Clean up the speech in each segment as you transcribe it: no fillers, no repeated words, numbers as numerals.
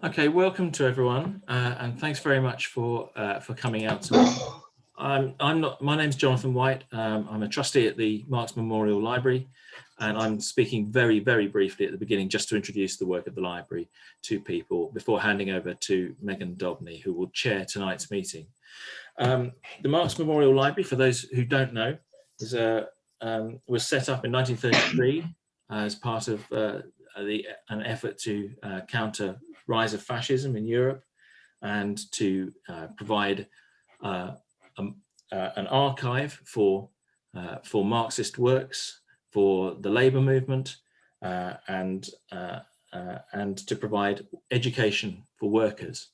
Okay, welcome to everyone, and thanks very much for coming out tonight. My name's Jonathan White. I'm a trustee at the Marx Memorial Library, and I'm speaking very, very briefly at the beginning just to introduce the work of the library to people before handing over to Megan Dobney, who will chair tonight's meeting. The Marx Memorial Library, for those who don't know, was set up in 1933 as part of an effort to counter rise of fascism in Europe and to provide an archive for Marxist works, for the labour movement, and to provide education for workers.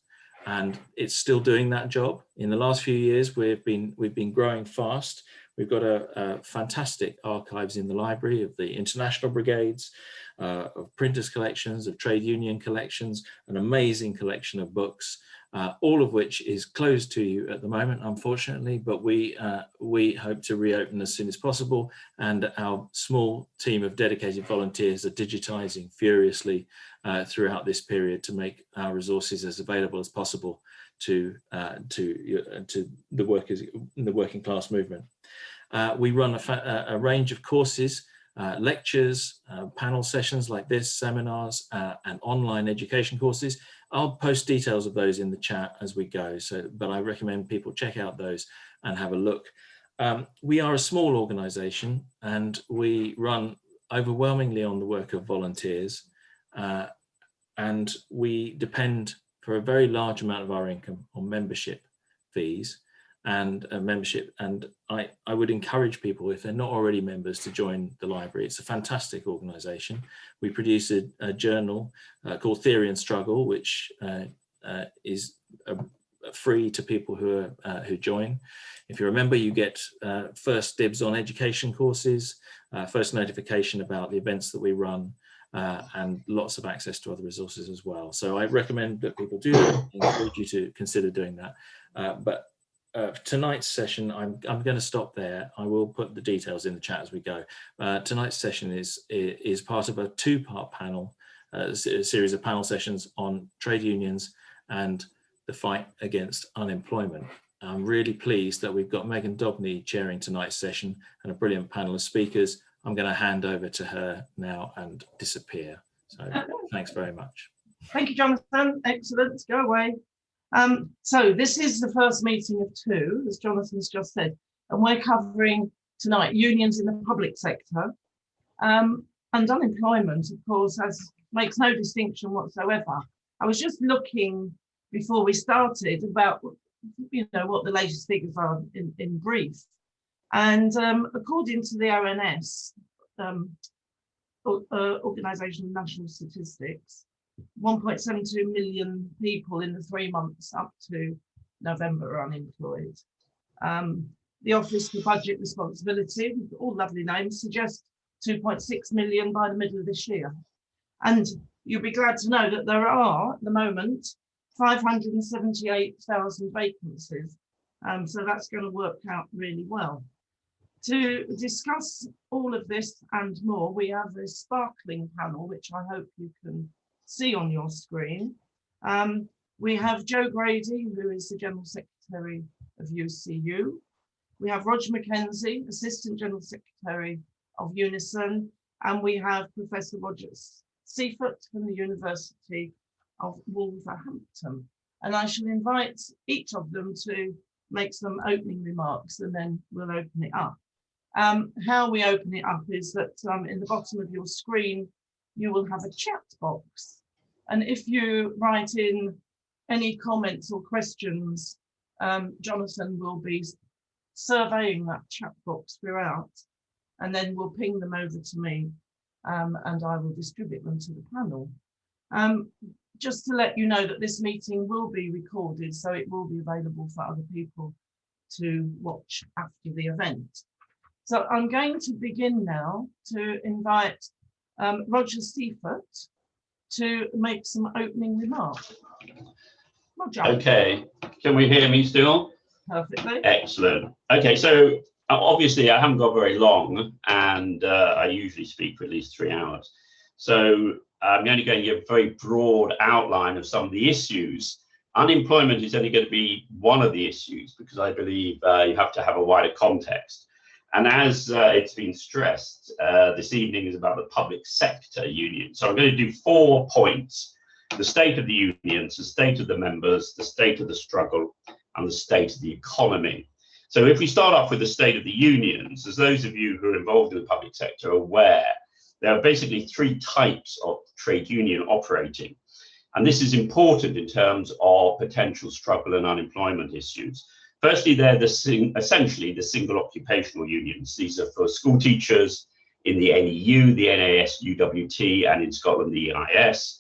And it's still doing that job. In the last few years, we've been growing fast. We've got a fantastic archives in the library of the international brigades, of printers collections, of trade union collections, an amazing collection of books, all of which is closed to you at the moment, unfortunately, but we hope to reopen as soon as possible. And our small team of dedicated volunteers are digitizing furiously throughout this period to make our resources as available as possible to the workers, the working class movement. We run a range of courses, lectures, panel sessions like this, seminars, and online education courses. I'll post details of those in the chat as we go, but I recommend people check out those and have a look. We are a small organization and we run overwhelmingly on the work of volunteers, and we depend for a very large amount of our income on membership fees and membership. And I would encourage people, if they're not already members, to join the library. It's a fantastic organization. We produce a journal called Theory and Struggle, which is free to people who join. If you're a member, you get first dibs on education courses, first notification about the events that we run, and lots of access to other resources as well. So I recommend that people do that. I encourage you to consider doing that. But tonight's session, I'm going to stop there. I will put the details in the chat as we go. Tonight's session is part of a two-part panel, a series of panel sessions on trade unions and the fight against unemployment. I'm really pleased that we've got Megan Dobney chairing tonight's session and a brilliant panel of speakers. I'm going to hand over to her now and disappear. So thanks very much. Thank you, Jonathan. Excellent. Go away. So this is the first meeting of two, as Jonathan's just said, and we're covering tonight unions in the public sector. And unemployment, of course, makes no distinction whatsoever. I was just looking before we started about, what the latest figures are in brief. And according to the ONS, Organisation of National Statistics, 1.72 million people in the 3 months up to November are unemployed. The Office for Budget Responsibility, all lovely names, suggests 2.6 million by the middle of this year. And you'll be glad to know that there are, at the moment, 578,000 vacancies. So that's going to work out really well. To discuss all of this and more, we have a sparkling panel, which I hope you can see on your screen. We have Joe Grady, who is the General Secretary of UCU. We have Roger McKenzie, Assistant General Secretary of Unison, and we have Professor Roger Seifert from the University of Wolverhampton. And I shall invite each of them to make some opening remarks and then we'll open it up. How we open it up is that in the bottom of your screen, you will have a chat box. And if you write in any comments or questions, Jonathan will be surveying that chat box throughout, and then we'll ping them over to me and I will distribute them to the panel. Just to let you know that this meeting will be recorded, so it will be available for other people to watch after the event. So I'm going to begin now to invite Roger Seifert to make some opening remarks. Roger. Okay, can we hear me still? Perfectly. Excellent. Okay, so obviously I haven't got very long and I usually speak for at least 3 hours. So I'm only going to give a very broad outline of some of the issues. Unemployment is only going to be one of the issues because I believe you have to have a wider context. And as it's been stressed, this evening is about the public sector union. So I'm going to do 4 points: the state of the unions, the state of the members, the state of the struggle, and the state of the economy. So if we start off with the state of the unions, as those of you who are involved in the public sector are aware, there are basically 3 types of trade union operating. And this is important in terms of potential struggle and unemployment issues. Firstly, they're essentially the single occupational unions. These are for school teachers in the NEU, the NAS, UWT, and in Scotland, the EIS.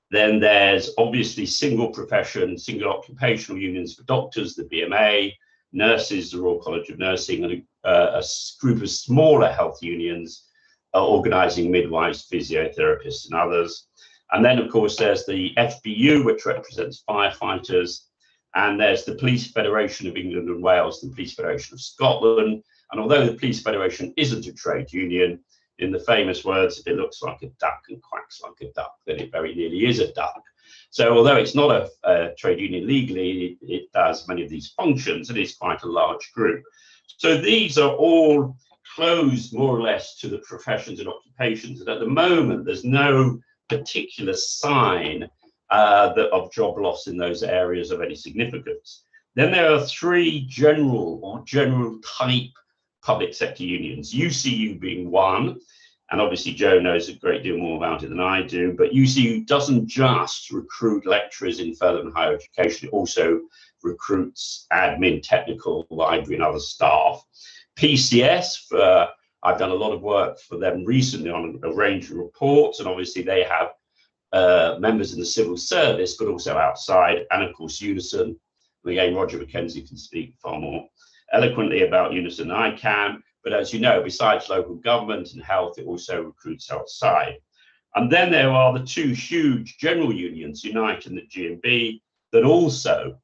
Then there's obviously single profession, single occupational unions for doctors, the BMA, nurses, the Royal College of Nursing, and a group of smaller health unions organising midwives, physiotherapists, and others. And then, of course, there's the FBU, which represents firefighters. And there's the Police Federation of England and Wales, the Police Federation of Scotland. And although the Police Federation isn't a trade union, in the famous words, it looks like a duck and quacks like a duck, then it very nearly is a duck. So although it's not a trade union legally, it does many of these functions, and it's quite a large group. So these are all closed more or less to the professions and occupations. And at the moment, there's no particular sign of job loss in those areas of any significance. Then there are 3 general type public sector unions, UCU being one, and obviously Joe knows a great deal more about it than I do, but UCU doesn't just recruit lecturers in further and higher education, it also recruits admin, technical, library and other staff. PCS, I've done a lot of work for them recently on a range of reports, and obviously they have members in the civil service, but also outside, and of course Unison. Again, Roger McKenzie can speak far more eloquently about Unison than I can, but as you know, besides local government and health, it also recruits outside. And then there are the 2 huge general unions, Unite and the GMB, that also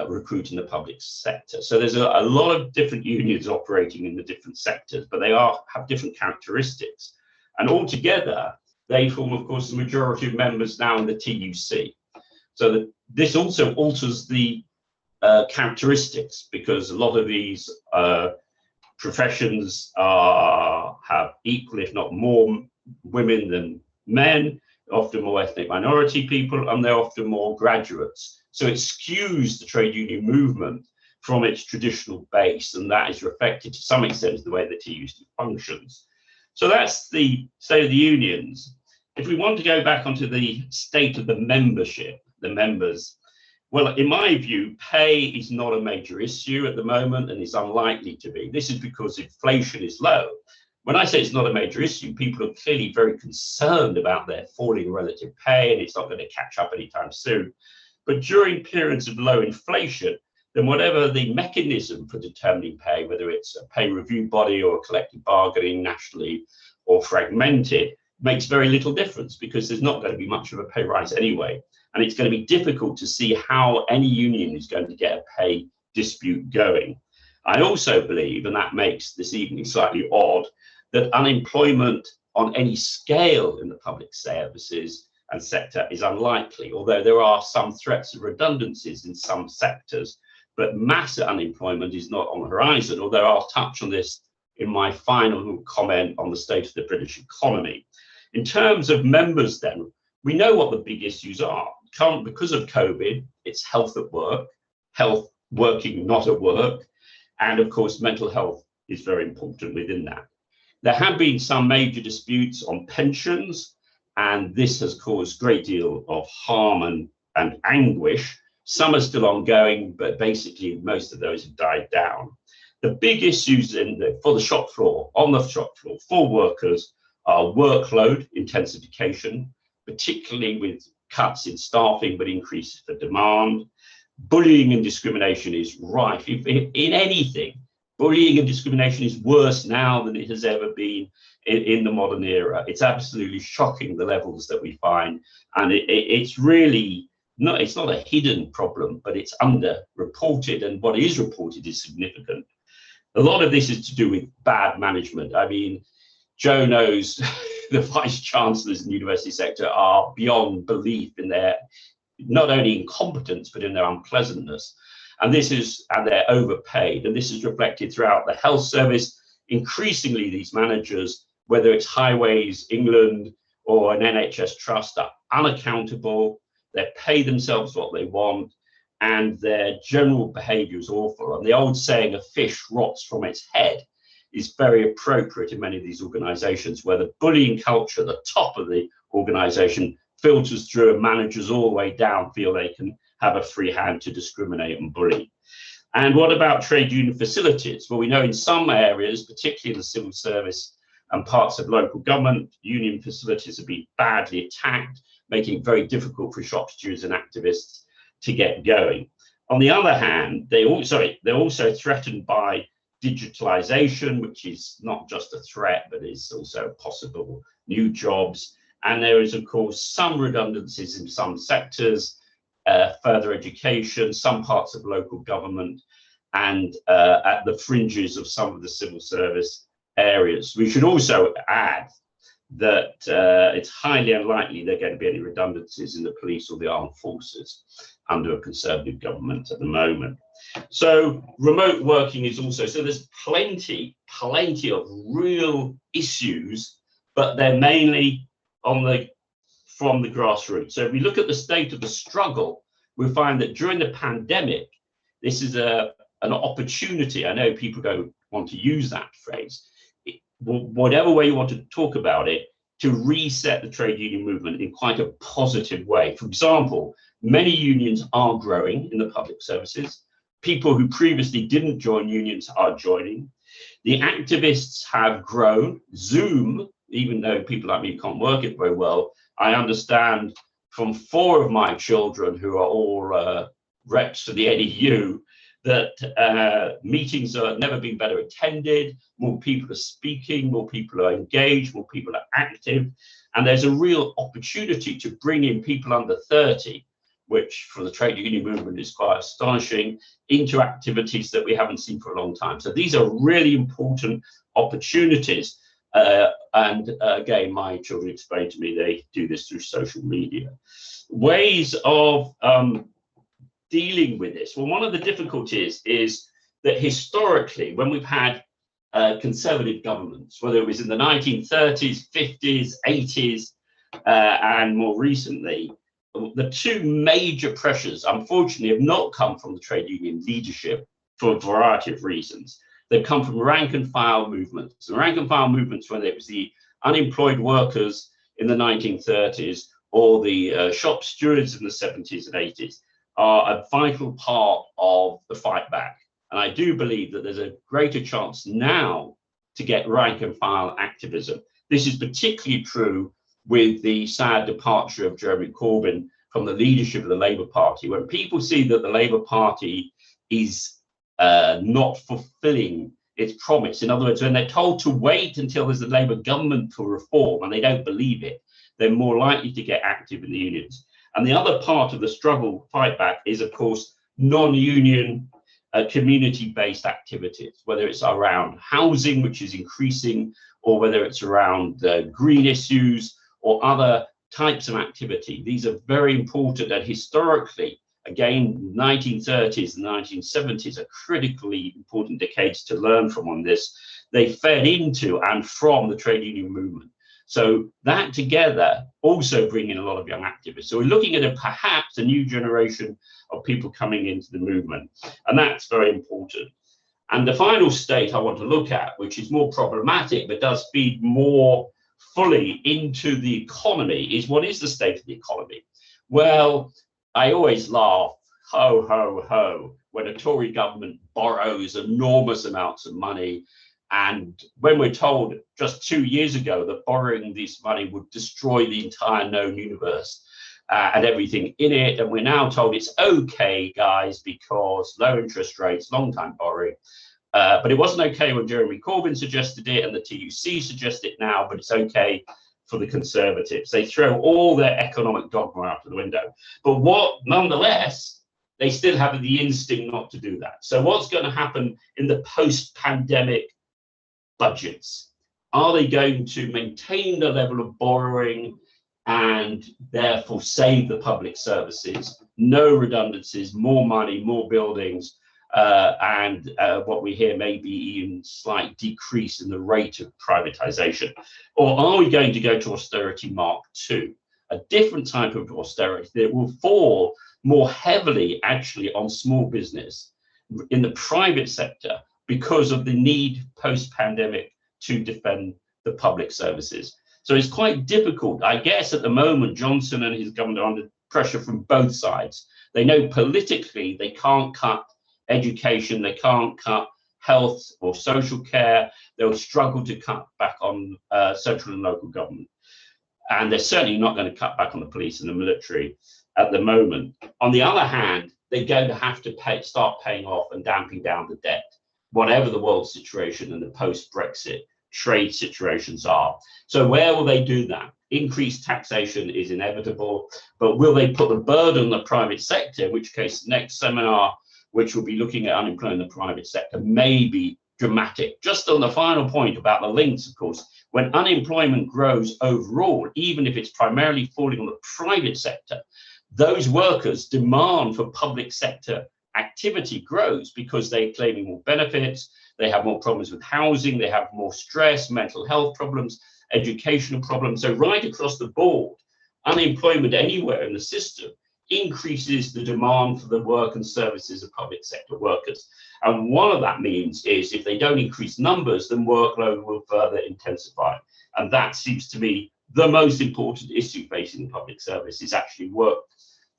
recruit in the public sector. So there's a lot of different unions operating in the different sectors, but they have different characteristics. And altogether, they form, of course, the majority of members now in the TUC. So this also alters the characteristics, because a lot of these professions have equal, if not more, women than men, often more ethnic minority people, and they're often more graduates. So it skews the trade union movement from its traditional base, and that is reflected to some extent in the way the TUC functions. So that's the state of the unions. If we want to go back onto the state of the membership, the members, well, in my view, pay is not a major issue at the moment and is unlikely to be. This is because inflation is low. When I say it's not a major issue, people are clearly very concerned about their falling relative pay, and it's not going to catch up anytime soon. But during periods of low inflation, then whatever the mechanism for determining pay, whether it's a pay review body or collective bargaining nationally or fragmented, makes very little difference, because there's not going to be much of a pay rise anyway. And it's going to be difficult to see how any union is going to get a pay dispute going. I also believe, and that makes this evening slightly odd, that unemployment on any scale in the public services and sector is unlikely, although there are some threats of redundancies in some sectors, but mass unemployment is not on the horizon, although I'll touch on this in my final comment on the state of the British economy. In terms of members then, we know what the big issues are. Because of COVID, it's health at work, health working not at work, and of course mental health is very important within that. There have been some major disputes on pensions, and this has caused a great deal of harm and anguish. Some are still ongoing, but basically most of those have died down. The big issues for the shop floor, on the shop floor, for workers are workload intensification, particularly with cuts in staffing, but increases for demand. Bullying and discrimination is rife. If in anything, bullying and discrimination is worse now than it has ever been in the modern era. It's absolutely shocking, the levels that we find. And it's really not, it's not a hidden problem, but it's underreported. And what is reported is significant. A lot of this is to do with bad management. I mean, Joe knows the vice chancellors in the university sector are beyond belief in their not only incompetence but in their unpleasantness. And they're overpaid, and this is reflected throughout the health service. Increasingly, these managers, whether it's Highways England or an NHS trust, are unaccountable. They pay themselves what they want, and their general behaviour is awful. And the old saying, "a fish rots from its head," is very appropriate in many of these organisations, where the bullying culture at the top of the organisation filters through, and managers all the way down feel they can have a free hand to discriminate and bully. And what about trade union facilities? Well, we know in some areas, particularly in the civil service and parts of local government, union facilities have been badly attacked, making it very difficult for shop stewards and activists to get going. On the other hand, they're also threatened by digitalization, which is not just a threat, but is also possible new jobs. And there is, of course, some redundancies in some sectors, further education, some parts of local government, and at the fringes of some of the civil service areas. We should also add that it's highly unlikely there are going to be any redundancies in the police or the armed forces under a Conservative government at the moment. So remote working is also, so there's plenty of real issues, but they're mainly from the grassroots. So if we look at the state of the struggle, we find that during the pandemic, this is an opportunity. I know people don't want to use that phrase, whatever way you want to talk about it, to reset the trade union movement in quite a positive way. For example, many unions are growing in the public services. People who previously didn't join unions are joining. The activists have grown. Zoom, even though people like me can't work it very well, I understand from 4 of my children who are all reps for the NEU that meetings have never been better attended, more people are speaking, more people are engaged, more people are active, and there's a real opportunity to bring in people under 30, which for the trade union movement is quite astonishing, into activities that we haven't seen for a long time. So these are really important opportunities. And again, my children explain to me they do this through social media. Ways of dealing with this. Well, one of the difficulties is that historically, when we've had conservative governments, whether it was in the 1930s, 50s, 80s, and more recently, the 2 major pressures, unfortunately, have not come from the trade union leadership for a variety of reasons. They've come from rank and file movements. The rank and file movements, whether it was the unemployed workers in the 1930s or the shop stewards in the 70s and 80s, are a vital part of the fight back. And I do believe that there's a greater chance now to get rank and file activism. This is particularly true with the sad departure of Jeremy Corbyn from the leadership of the Labour Party. When people see that the Labour Party is not fulfilling its promise, in other words, when they're told to wait until there's a Labour government for reform and they don't believe it, they're more likely to get active in the unions. And the other part of the struggle fight back is, of course, non-union community-based activities, whether it's around housing, which is increasing, or whether it's around green issues or other types of activity. These are very important, and historically, again, 1930s and 1970s are critically important decades to learn from on this. They fed into and from the trade union movement. So that together also bring in a lot of young activists. So we're looking at perhaps a new generation of people coming into the movement, and that's very important. And the final state I want to look at, which is more problematic but does feed more fully into the economy, is what is the state of the economy? Well, I always laugh, ho, ho, ho, when a Tory government borrows enormous amounts of money. And when we're told just 2 years ago that borrowing this money would destroy the entire known universe and everything in it, and we're now told it's okay, guys, because low interest rates, long time borrowing. But it wasn't okay when Jeremy Corbyn suggested it, and the TUC suggest it now, but it's okay for the Conservatives. They throw all their economic dogma out of the window. But nonetheless, they still have the instinct not to do that. So what's going to happen in the post-pandemic budgets? Are they going to maintain the level of borrowing and therefore save the public services? No redundancies, more money, more buildings, and what we hear may be even slight decrease in the rate of privatization? Or are we going to go to austerity Mark II, a different type of austerity that will fall more heavily actually on small business in the private sector because of the need post-pandemic to defend the public services? So it's quite difficult. I guess at the moment, Johnson and his government are under pressure from both sides. They know politically they can't cut education, they can't cut health or social care. They'll struggle to cut back on central and local government. And they're certainly not going to cut back on the police and the military at the moment. On the other hand, they're going to have to start paying off and damping down the debt, whatever the world situation and the post-Brexit trade situations are. So where will they do that? Increased taxation is inevitable, but will they put the burden on the private sector, in which case next seminar, which will be looking at unemployment in the private sector, may be dramatic. Just on the final point about the links, of course, when unemployment grows overall, even if it's primarily falling on the private sector, those workers' demand for public sector activity grows because they're claiming more benefits, they have more problems with housing, they have more stress, mental health problems, educational problems. So right across the board, unemployment anywhere in the system increases the demand for the work and services of public sector workers. And what of that means is if they don't increase numbers, then workload will further intensify. And that seems to be the most important issue facing the public service, is actually work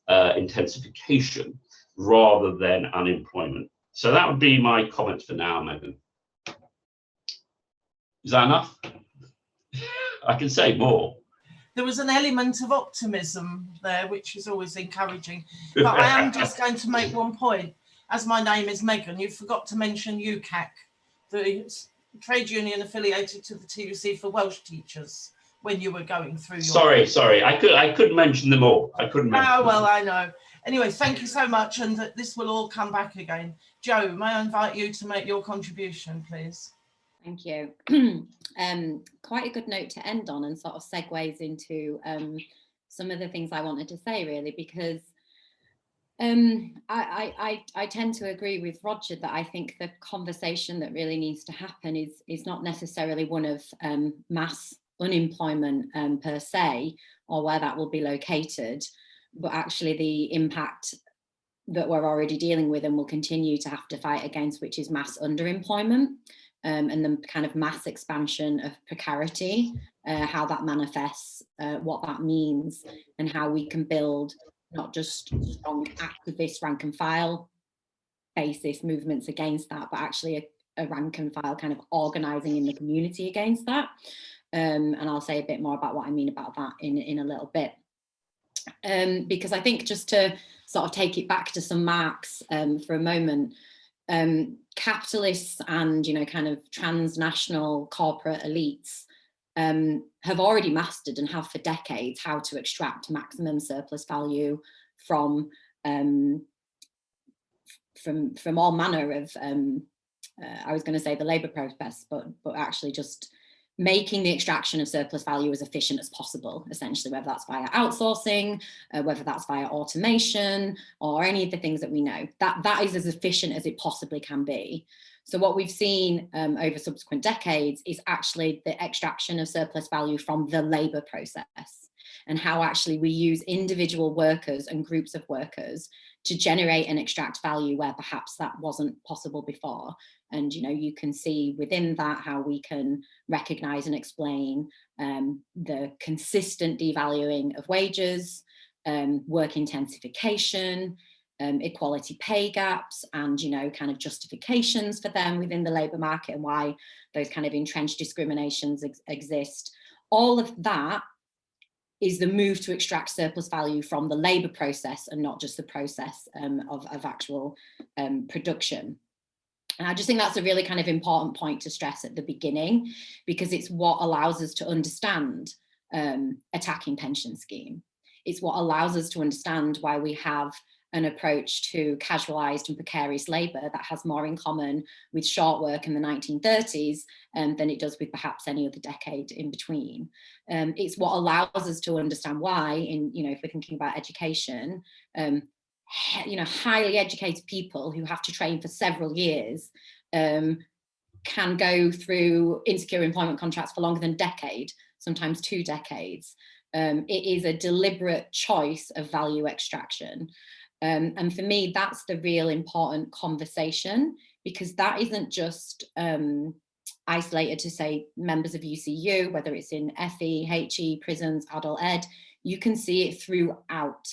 intensification rather than unemployment. So that would be my comments for now, Megan. Is that enough? I can say more. There was an element of optimism there, which is always encouraging. But I am just going to make one point. As my name is Megan, you forgot to mention UCAC, the trade union affiliated to the TUC for Welsh teachers, when you were going through your... Sorry. I couldn't mention them all. I couldn't mention them. Well, I know. Anyway, thank you so much, and this will all come back again. Joe, may I invite you to make your contribution, please? Thank you. Quite a good note to end on, and sort of segues into some of the things I wanted to say, really, because I tend to agree with Roger that I think the conversation that really needs to happen is not necessarily one of mass unemployment per se, or where that will be located, but actually the impact that we're already dealing with and will continue to have to fight against, which is mass underemployment. And the kind of mass expansion of precarity, how that manifests, what that means, and how we can build not just strong activist rank and file basis movements against that, but actually a rank and file kind of organising in the community against that. And I'll say a bit more about what I mean about that in a little bit. Because I think, just to sort of take it back to some Marx for a moment, capitalists and, you know, kind of transnational corporate elites have already mastered and have for decades how to extract maximum surplus value from all manner of I was going to say the labour process, but actually just making the extraction of surplus value as efficient as possible, essentially, whether that's via outsourcing, whether that's via automation, or any of the things that we know. That is as efficient as it possibly can be. So what we've seen over subsequent decades is actually the extraction of surplus value from the labour process, and how actually we use individual workers and groups of workers to generate and extract value where perhaps that wasn't possible before. And, you know, you can see within that how we can recognise and explain the consistent devaluing of wages, work intensification, equality pay gaps, and, you know, kind of justifications for them within the labour market, and why those kind of entrenched discriminations exist. All of that is the move to extract surplus value from the labour process, and not just the process of actual production. And I just think that's a really kind of important point to stress at the beginning, because it's what allows us to understand attacking pension scheme. It's what allows us to understand why we have an approach to casualised and precarious labour that has more in common with short work in the 1930s than it does with perhaps any other decade in between. It's what allows us to understand why, if we're thinking about education, highly educated people who have to train for several years can go through insecure employment contracts for longer than a decade, sometimes 2 decades. It is a deliberate choice of value extraction. And for me, that's the real important conversation, because that isn't just isolated to, say, members of UCU, whether it's in FE, HE, prisons, adult ed. You can see it throughout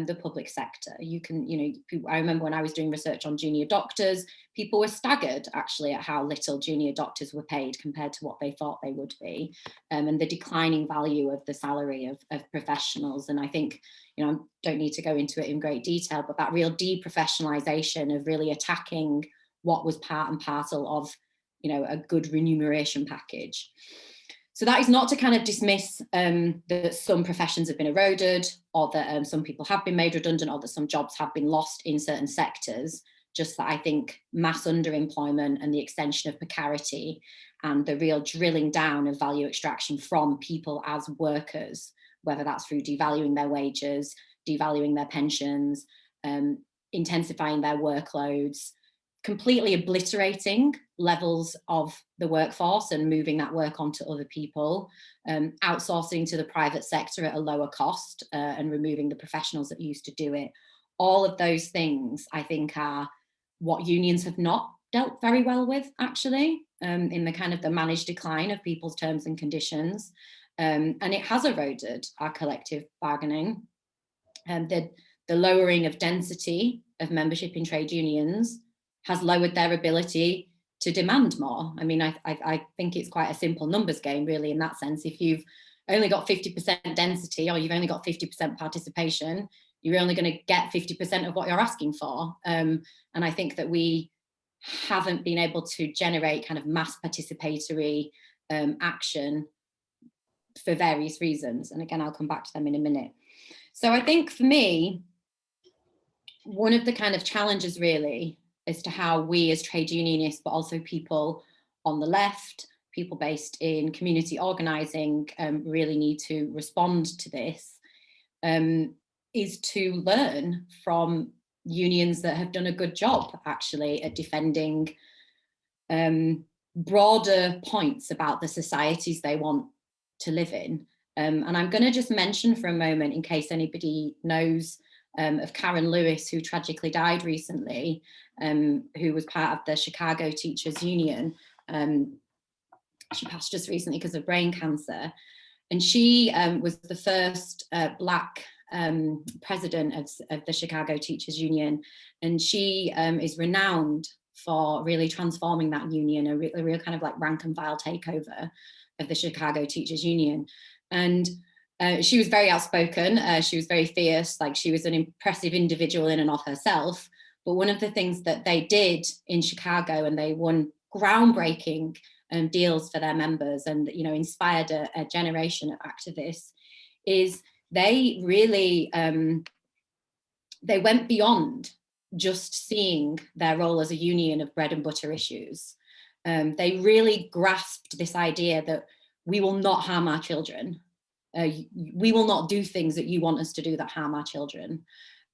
the public sector. I remember when I was doing research on junior doctors, people were staggered actually at how little junior doctors were paid compared to what they thought they would be, and the declining value of the salary of professionals. And I think, don't need to go into it in great detail, but that real deprofessionalization of really attacking what was part and parcel of, a good remuneration package. So that is not to kind of dismiss that some professions have been eroded, or that some people have been made redundant, or that some jobs have been lost in certain sectors. Just that I think mass underemployment and the extension of precarity and the real drilling down of value extraction from people as workers, whether that's through devaluing their wages, devaluing their pensions, intensifying their workloads, completely obliterating levels of the workforce and moving that work onto other people, outsourcing to the private sector at a lower cost, and removing the professionals that used to do it. All of those things, I think, are what unions have not dealt very well with, actually, in the kind of the managed decline of people's terms and conditions. And it has eroded our collective bargaining. The lowering of density of membership in trade unions has lowered their ability to demand more. I mean, I think it's quite a simple numbers game, really, in that sense. If you've only got 50% density, or you've only got 50% participation, you're only going to get 50% of what you're asking for. And I think that we haven't been able to generate kind of mass participatory action for various reasons. And again, I'll come back to them in a minute. So I think for me, one of the kind of challenges really as to how we as trade unionists, but also people on the left, people based in community organising, really need to respond to this, is to learn from unions that have done a good job actually at defending broader points about the societies they want to live in. And I'm going to just mention for a moment, in case anybody knows of Karen Lewis, who tragically died recently, who was part of the Chicago Teachers Union. She passed just recently because of brain cancer. And she was the first Black president of the Chicago Teachers Union. And she is renowned for really transforming that union, a real kind of like rank and file takeover of the Chicago Teachers Union. And she was very outspoken. She was very fierce. Like, she was an impressive individual in and of herself. But one of the things that they did in Chicago, and they won groundbreaking deals for their members, and inspired a generation of activists, is they really they went beyond just seeing their role as a union of bread and butter issues. They really grasped this idea that we will not harm our children. We will not do things that you want us to do that harm our children.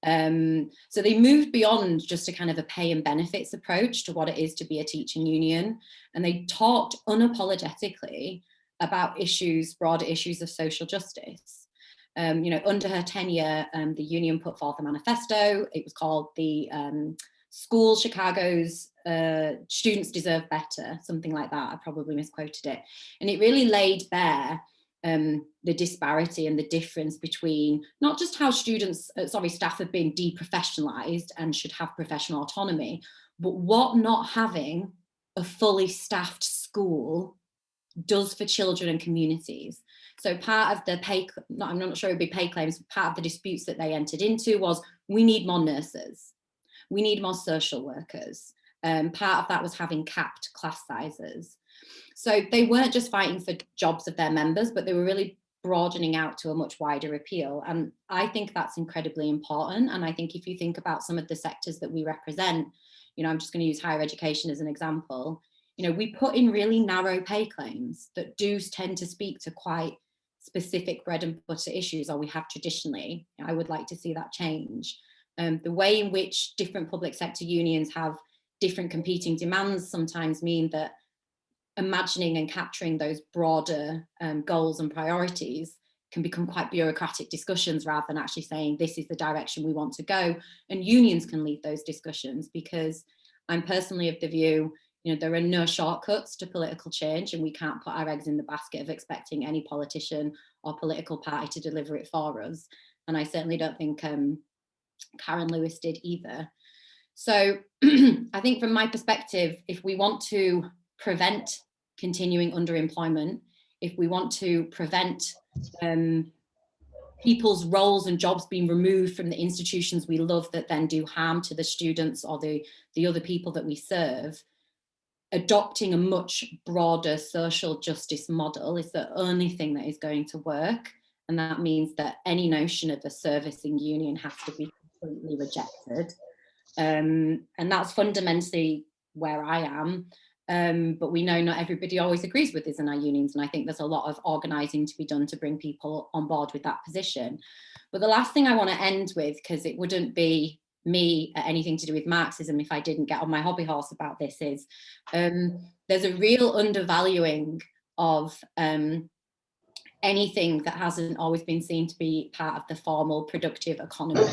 So they moved beyond just a kind of a pay and benefits approach to what it is to be a teaching union. And they talked unapologetically about broader issues of social justice. Under her tenure, the union put forth a manifesto. It was called the School Chicago's Students Deserve Better, something like that. I probably misquoted it. And it really laid bare the disparity and the difference between not just how staff have been deprofessionalized and should have professional autonomy, but what not having a fully staffed school does for children and communities. So part of the I'm not sure it would be pay claims, but part of the disputes that they entered into was, we need more nurses, we need more social workers. Part of that was having capped class sizes. So they weren't just fighting for jobs of their members, but they were really broadening out to a much wider appeal. And I think that's incredibly important. And I think if you think about some of the sectors that we represent, you know, I'm just going to use higher education as an example. You know, we put in really narrow pay claims that do tend to speak to quite specific bread and butter issues, or we have traditionally. I would like to see that change. The way in which different public sector unions have different competing demands sometimes mean that imagining and capturing those broader goals and priorities can become quite bureaucratic discussions rather than actually saying this is the direction we want to go. And unions can lead those discussions, because I'm personally of the view, you know, there are no shortcuts to political change, and we can't put our eggs in the basket of expecting any politician or political party to deliver it for us. And I certainly don't think Karen Lewis did either. So I think from my perspective, if we want to prevent continuing underemployment, if we want to prevent people's roles and jobs being removed from the institutions we love that then do harm to the students or the other people that we serve, adopting a much broader social justice model is the only thing that is going to work. And that means that any notion of a servicing union has to be completely rejected. And that's fundamentally where I am. But we know not everybody always agrees with us in our unions. And I think there's a lot of organising to be done to bring people on board with that position. But the last thing I want to end with, because it wouldn't be me anything to do with Marxism if I didn't get on my hobby horse about this, is there's a real undervaluing of anything that hasn't always been seen to be part of the formal productive economy.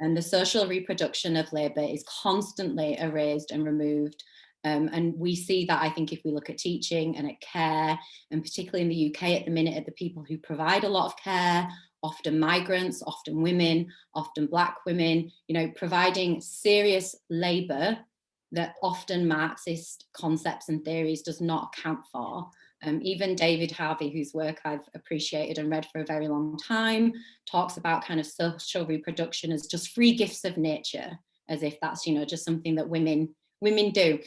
And the social reproduction of labour is constantly erased and removed. And we see that, I think, if we look at teaching and at care, and particularly in the UK at the minute, at the people who provide a lot of care, often migrants, often women, often Black women, you know, providing serious labour that often Marxist concepts and theories does not account for. Even David Harvey, whose work I've appreciated and read for a very long time, talks about kind of social reproduction as just free gifts of nature, as if that's, you know, just something that women do.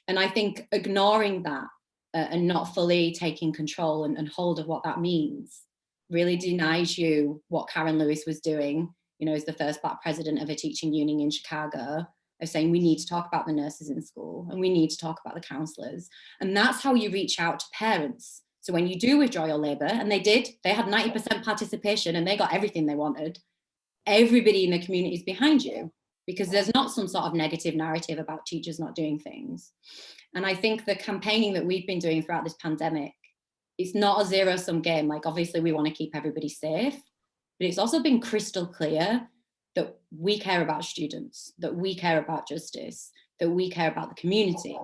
And I think ignoring that and not fully taking control and hold of what that means really denies you what Karen Lewis was doing, you know, as the first Black president of a teaching union in Chicago, of saying we need to talk about the nurses in school and we need to talk about the counsellors. And that's how you reach out to parents. So when you do withdraw your labour, and they had 90% participation and they got everything they wanted, everybody in the community is behind you, because there's not some sort of negative narrative about teachers not doing things. And I think the campaigning that we've been doing throughout this pandemic, it's not a zero-sum game. Like, obviously we want to keep everybody safe, but it's also been crystal clear that we care about students, that we care about justice, that we care about the community.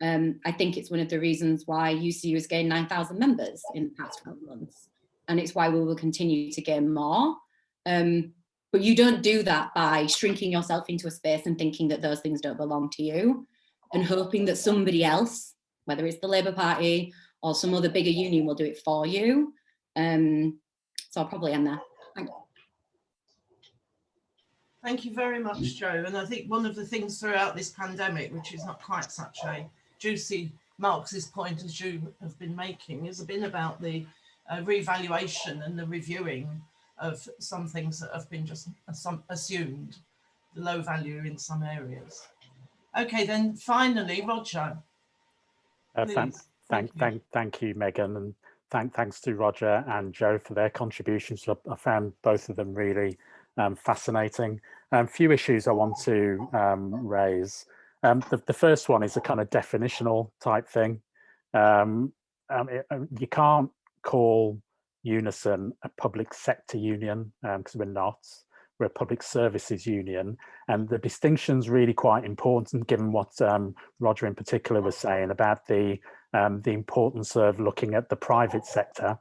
I think it's one of the reasons why UCU has gained 9,000 members in the past 12 months. And it's why we will continue to gain more. But you don't do that by shrinking yourself into a space and thinking that those things don't belong to you and hoping that somebody else, whether it's the Labour Party or some other bigger union, will do it for you. So I'll probably end there. Thanks. Thank you very much, Joe. And I think one of the things throughout this pandemic, which is not quite such a juicy Marxist point as you have been making, has been about the revaluation and the reviewing of some things that have been just assumed the low value in some areas. Okay, then finally, Roger. Thank you, Megan, and thanks to Roger and Joe for their contributions. I found both of them really fascinating. A few issues I want to raise. The first one is a kind of definitional type thing. You can't call Unison a public sector union because we're not. We're a public services union, and the distinction's really quite important given what Roger in particular was saying about the importance of looking at the private sector,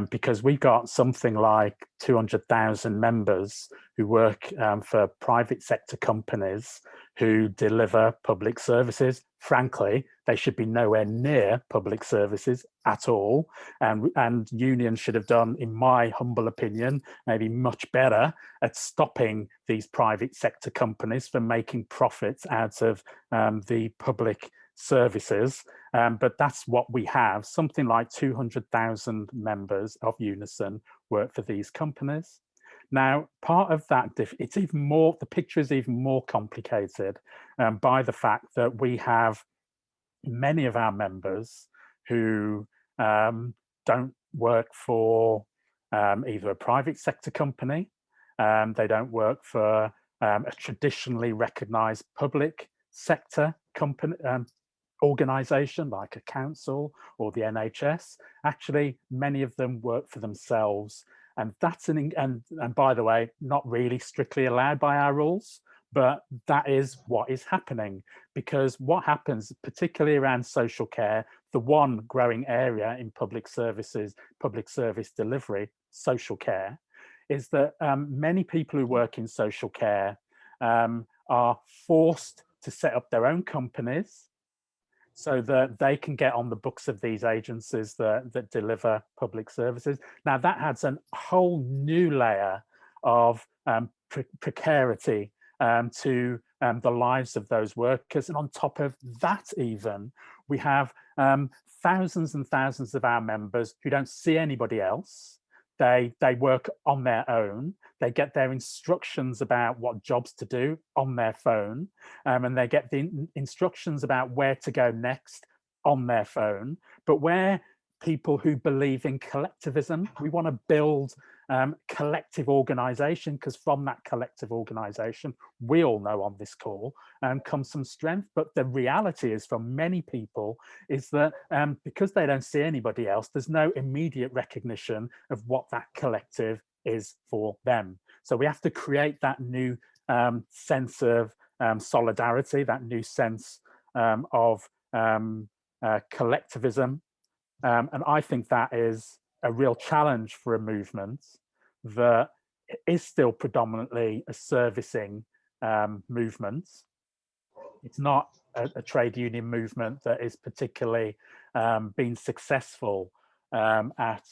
because we've got something like 200,000 members who work for private sector companies who deliver public services. Frankly, they should be nowhere near public services at all. And unions should have done, in my humble opinion, maybe much better at stopping these private sector companies from making profits out of the public services. but that's what we have. Something like 200,000 members of Unison work for these companies. Now, part of that, it's even more, the picture is even more complicated by the fact that we have many of our members who don't work for either a private sector company, they don't work for a traditionally recognized public sector company, organization like a council or the NHS. Actually, many of them work for themselves. And that's and by the way, not really strictly allowed by our rules, but that is what is happening. Because what happens, particularly around social care, the one growing area in public services, public service delivery, social care, is that many people who work in social care are forced to set up their own companies so that they can get on the books of these agencies that deliver public services. Now that adds a whole new layer of precarity to the lives of those workers. And on top of that even, we have thousands and thousands of our members who don't see anybody else. They work on their own. They get their instructions about what jobs to do on their phone, and they get the instructions about where to go next on their phone. But where people who believe in collectivism, we want to build collective organization, because from that collective organization, we all know on this call, comes some strength. But the reality is, for many people, is that because they don't see anybody else, there's no immediate recognition of what that collective is for them. So we have to create that new sense of solidarity, that new sense of collectivism. And I think that is a real challenge for a movement that is still predominantly a servicing movement. It's not a trade union movement that is particularly been successful at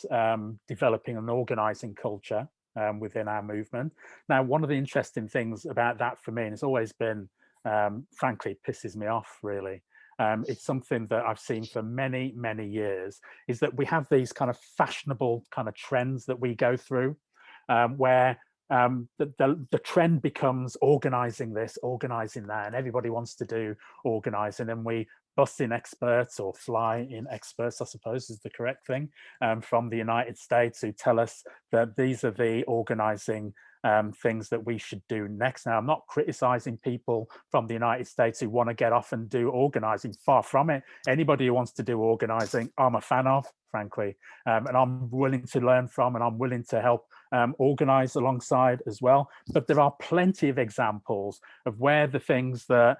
developing an organizing culture within our movement. Now, one of the interesting things about that for me, and it's always been, frankly, it pisses me off really, it's something that I've seen for many, many years, is that we have these kind of fashionable kind of trends that we go through, where the trend becomes organizing this, organizing that, and everybody wants to do organizing, and we bust in experts, or fly in experts, I suppose is the correct thing, from the United States, who tell us that these are the organizing things that we should do next. Now, I'm not criticizing people from the United States who want to get off and do organizing, far from it. Anybody who wants to do organizing, I'm a fan of, frankly, and I'm willing to learn from, and I'm willing to help organize alongside as well. But there are plenty of examples of where the things that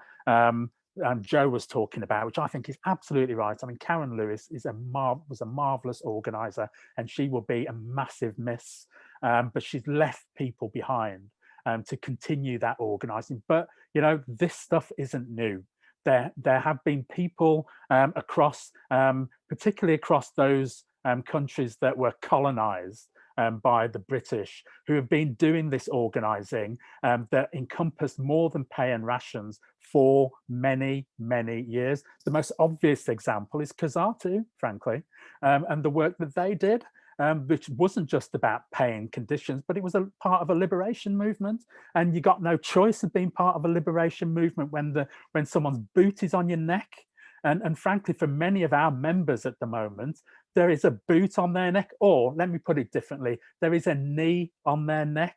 Joe was talking about, which I think is absolutely right. I mean, Karen Lewis is was a marvelous organizer, and she will be a massive miss. But she's left people behind to continue that organizing. But you know, this stuff isn't new. There have been people across, particularly across those countries that were colonized by the British, who have been doing this organizing that encompassed more than pay and rations for many, many years. The most obvious example is COSATU, frankly, and the work that they did, which wasn't just about pay and conditions, but it was a part of a liberation movement. And you got no choice of being part of a liberation movement when someone's boot is on your neck. And frankly, for many of our members at the moment, there is a boot on their neck, or let me put it differently, there is a knee on their neck,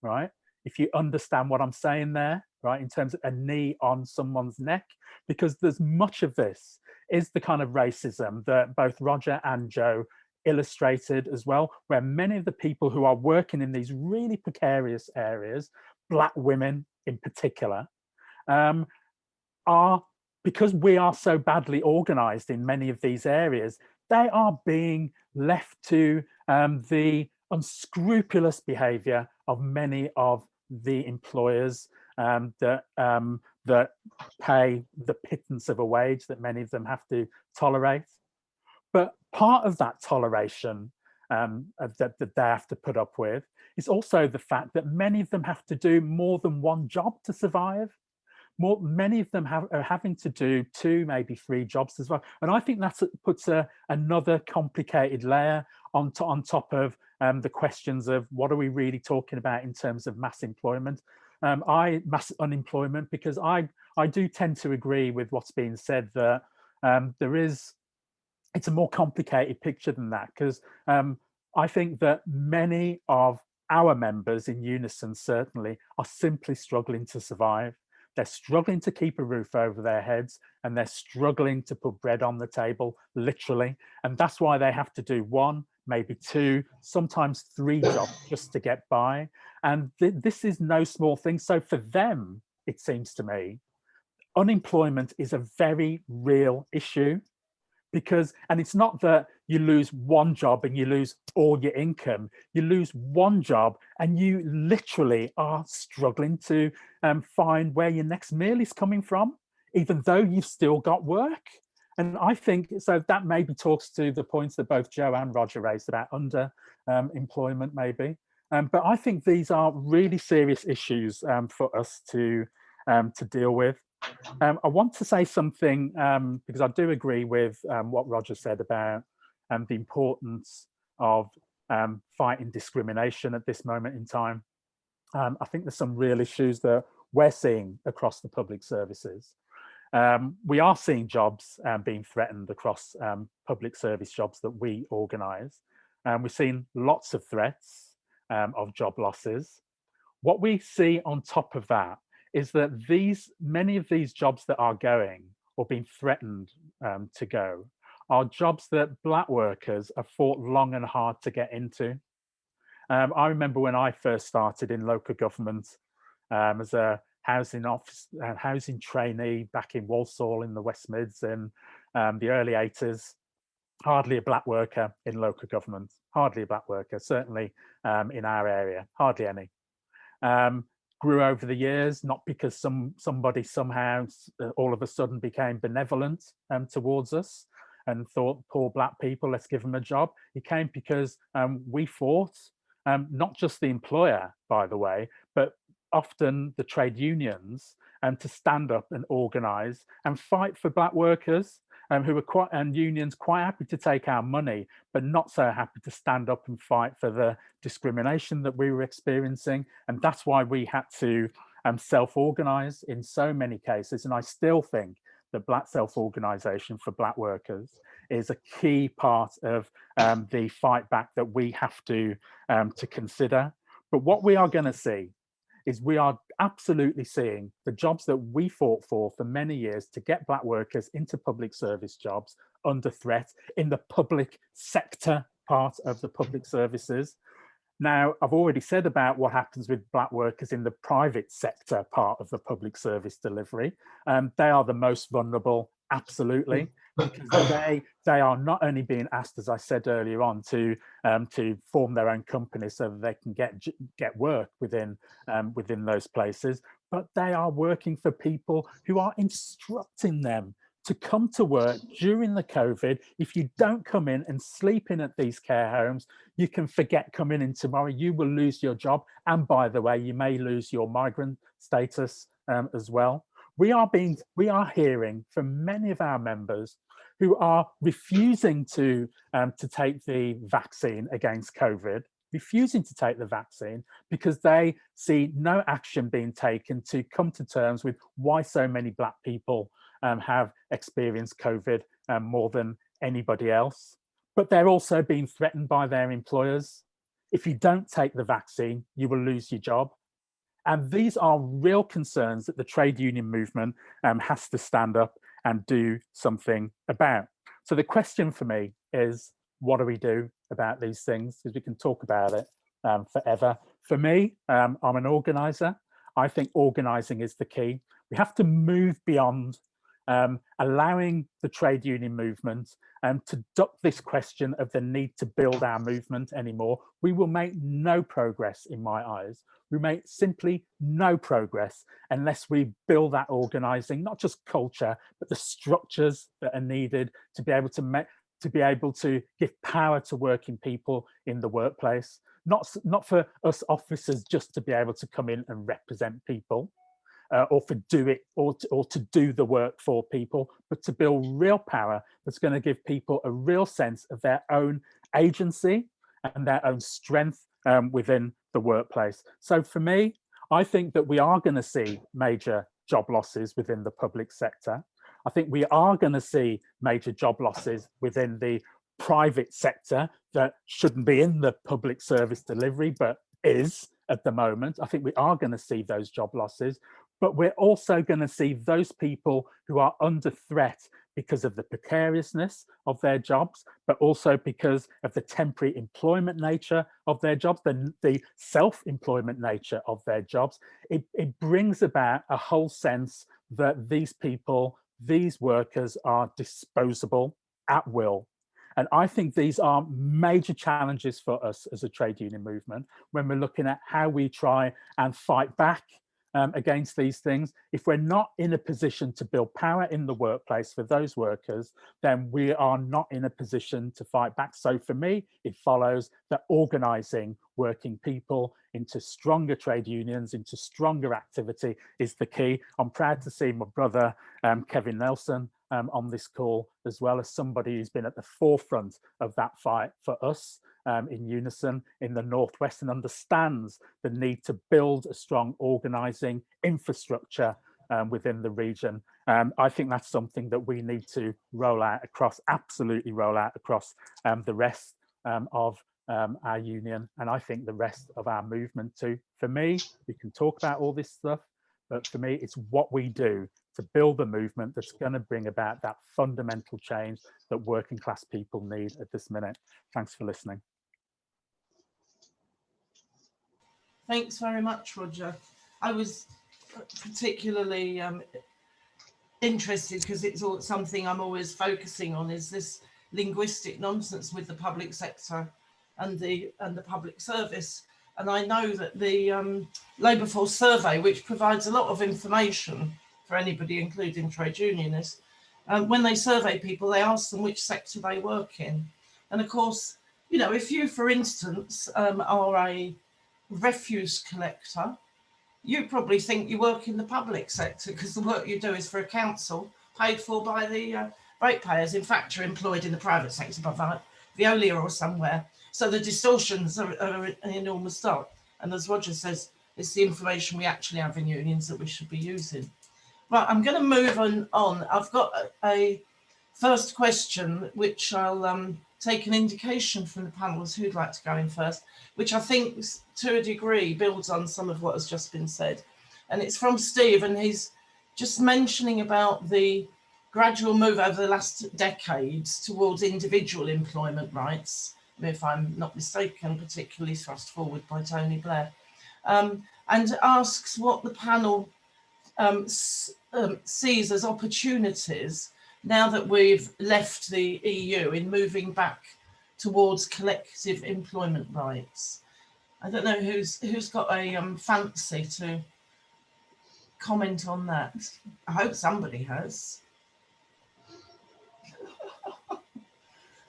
right? If you understand what I'm saying there, right, in terms of a knee on someone's neck, because there's much of this is the kind of racism that both Roger and Joe illustrated as well, where many of the people who are working in these really precarious areas, Black women in particular, are, because we are so badly organized in many of these areas, they are being left to the unscrupulous behavior of many of the employers that pay the pittance of a wage that many of them have to tolerate. But part of that toleration that they have to put up with is also the fact that many of them have to do more than one job to survive. many of them are having to do 2, maybe 3 jobs as well. And I think that puts another complicated layer on top of the questions of what are we really talking about in terms of mass employment. Mass unemployment, because I do tend to agree with what's being said that it's a more complicated picture than that, because I think that many of our members in Unison certainly are simply struggling to survive. They're struggling to keep a roof over their heads, and they're struggling to put bread on the table, literally. And that's why they have to do 1, maybe 2, sometimes 3 jobs just to get by. And this is no small thing. So for them, it seems to me, unemployment is a very real issue. Because, and it's not that you lose 1 job and you lose all your income. You lose 1 job and you literally are struggling to find where your next meal is coming from, even though you've still got work. And I think, so that maybe talks to the points that both Joe and Roger raised about employment maybe. But I think these are really serious issues for us to deal with. I want to say something because I do agree with what Roger said about the importance of fighting discrimination at this moment in time. I think there's some real issues that we're seeing across the public services. We are seeing jobs being threatened across public service jobs that we organise. We've seen lots of threats of job losses. What we see on top of that is that many of these jobs that are going or being threatened to go are jobs that Black workers have fought long and hard to get into. I remember when I first started in local government as a housing trainee back in Walsall in the West Mids in the early 80s. Hardly a Black worker in local government, hardly a Black worker, certainly in our area, hardly any. Grew over the years, not because somebody somehow all of a sudden became benevolent towards us and thought, poor Black people, let's give them a job. It came because we fought, not just the employer, by the way, but often the trade unions, to stand up and organise and fight for Black workers who were unions quite happy to take our money, but not so happy to stand up and fight for the discrimination that we were experiencing. And that's why we had to self-organise in so many cases. And I still think that Black self-organisation for Black workers is a key part of the fight back that we have to consider. But what we are going to see is we are absolutely seeing the jobs that we fought for many years to get Black workers into public service jobs under threat in the public sector part of the public services. Now, I've already said about what happens with Black workers in the private sector part of the public service delivery. They are the most vulnerable, absolutely, because they are not only being asked, as I said earlier on, to form their own company so that they can get work within those places, but they are working for people who are instructing them to come to work during the COVID. If you don't come in and sleep in at these care homes, you can forget coming in tomorrow. You will lose your job. And by the way, you may lose your migrant status as well. We are hearing from many of our members who are refusing to take the vaccine against COVID, refusing to take the vaccine because they see no action being taken to come to terms with why so many Black people have experienced COVID more than anybody else. But they're also being threatened by their employers. If you don't take the vaccine, you will lose your job. And these are real concerns that the trade union movement has to stand up and do something about. So the question for me is, what do we do about these things? Because we can talk about it forever. For me, I'm an organiser. I think organising is the key. We have to move beyond allowing the trade union movement to duck this question of the need to build our movement anymore. We will make no progress, in my eyes. We make simply no progress unless we build that organising, not just culture, but the structures that are needed to be able to give power to working people in the workplace. Not for us officers just to be able to come in and represent people, or for do it, or to do the work for people, but to build real power that's going to give people a real sense of their own agency and their own strength within the workplace. So for me, I think that we are going to see major job losses within the public sector. I think we are going to see major job losses within the private sector that shouldn't be in the public service delivery, but is at the moment. I think we are going to see those job losses, but we're also going to see those people who are under threat because of the precariousness of their jobs, but also because of the temporary employment nature of their jobs, the self-employment nature of their jobs. It brings about a whole sense that these people, these workers are disposable at will. And I think these are major challenges for us as a trade union movement when we're looking at how we try and fight back against these things. If we're not in a position to build power in the workplace for those workers, then we are not in a position to fight back. So for me, it follows that organising working people into stronger trade unions, into stronger activity is the key. I'm proud to see my brother, Kevin Nelson, on this call, as well as somebody who's been at the forefront of that fight for us in Unison in the Northwest, and understands the need to build a strong organising infrastructure within the region. I think that's something that we need to roll out across, absolutely roll out across the rest of our union, and I think the rest of our movement too. For me, we can talk about all this stuff, but for me, it's what we do to build a movement that's going to bring about that fundamental change that working class people need at this minute. Thanks for listening. Thanks very much, Roger. I was particularly interested because it's something I'm always focusing on, is this linguistic nonsense with the public sector and the public service. And I know that the labour force survey, which provides a lot of information for anybody, including trade unionists, when they survey people, they ask them which sector they work in. And of course, you know, if you, for instance, are a refuse collector, you probably think you work in the public sector because the work you do is for a council paid for by the ratepayers. In fact, you're employed in the private sector by Veolia or somewhere. So the distortions are an enormous start. And as Roger says, it's the information we actually have in unions that we should be using. Right, I'm going to move on. I've got a first question, which I'll take an indication from the panelists who'd like to go in first, which I think to a degree builds on some of what has just been said. And it's from Steve, and he's just mentioning about the gradual move over the last decades towards individual employment rights, if I'm not mistaken, particularly thrust forward by Tony Blair, and asks what the panel sees as opportunities now that we've left the EU in moving back towards collective employment rights. I don't know who's got a fancy to comment on that. I hope somebody has.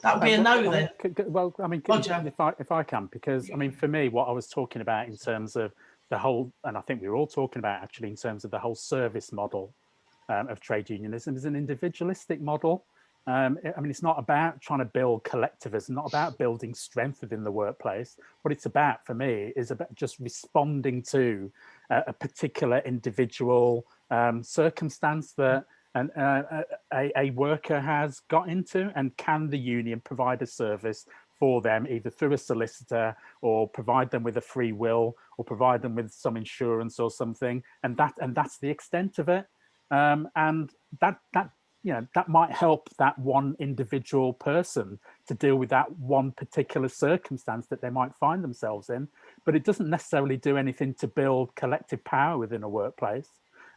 That would be a no then. Well, I mean, if I can, because I mean, for me, what I was talking about in terms of the whole, and I think we were all talking about actually in terms of the whole service model of trade unionism, is an individualistic model. I mean, it's not about trying to build collectivism, not about building strength within the workplace. What it's about, for me, is about just responding to a particular individual circumstance that a worker has got into, and can the union provide a service for them, either through a solicitor or provide them with a free will or provide them with some insurance or something, and that's the extent of it. And that you know, that might help that one individual person to deal with that one particular circumstance that they might find themselves in, but it doesn't necessarily do anything to build collective power within a workplace.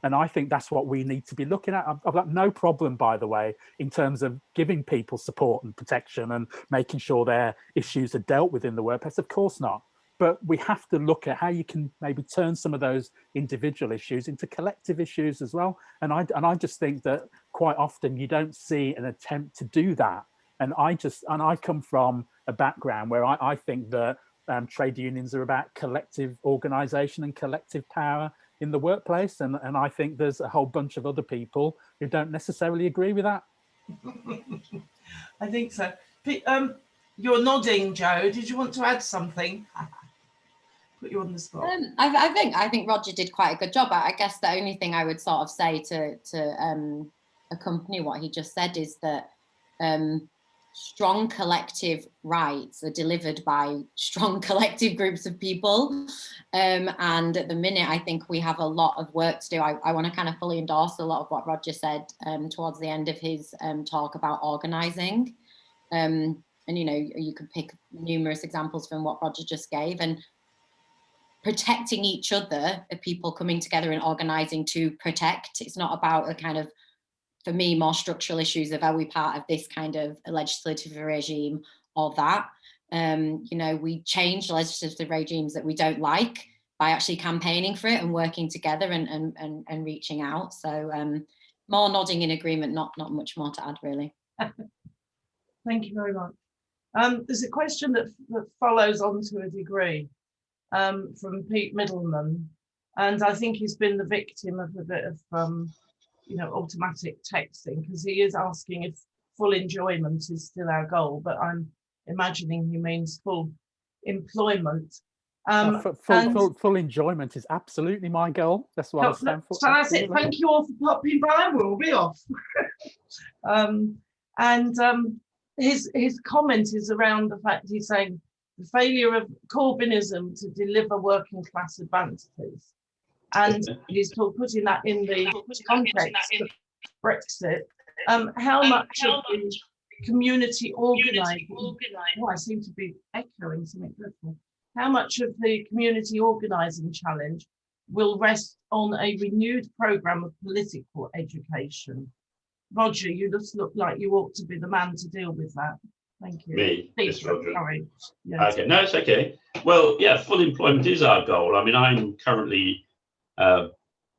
And I think that's what we need to be looking at. I've got no problem, by the way, in terms of giving people support and protection and making sure their issues are dealt with in the workplace. Of course not. But we have to look at how you can maybe turn some of those individual issues into collective issues as well. And I just think that quite often you don't see an attempt to do that. And I come from a background where I think that trade unions are about collective organisation and collective power in the workplace, and I think there's a whole bunch of other people who don't necessarily agree with that. I think so. You're nodding, Joe. Did you want to add something? Put you on the spot. I think Roger did quite a good job. I guess the only thing I would sort of say to accompany what he just said is that strong collective rights are delivered by strong collective groups of people. And at the minute, I think we have a lot of work to do. I want to kind of fully endorse a lot of what Roger said towards the end of his talk about organising. And, you know, you could pick numerous examples from what Roger just gave, and protecting each other, of people coming together and organising to protect. It's not about a kind of, for me, more structural issues of are we part of this kind of legislative regime or that. You know, we change legislative regimes that we don't like by actually campaigning for it and working together and reaching out. So more nodding in agreement, not much more to add, really. Thank you very much. There's a question that follows on to a degree from Pete Middleman, and I think he's been the victim of a bit of you know, automatic texting, because he is asking if full enjoyment is still our goal, but I'm imagining he means full employment. Full enjoyment is absolutely my goal. That's what I stand for. So that's it. Thank you all for popping by. We'll be off. His comment is around the fact he's saying the failure of Corbynism to deliver working class advantages. And he's putting that in the context of Brexit. How much of the community organising, I seem to be echoing something dreadful. How much of the community organising challenge will rest on a renewed programme of political education? Roger, you just look like you ought to be the man to deal with that. Thank you. Me, yes, Roger. Sorry. Yes. Okay, no, it's okay. Well, yeah, full employment is our goal. I mean, I'm currently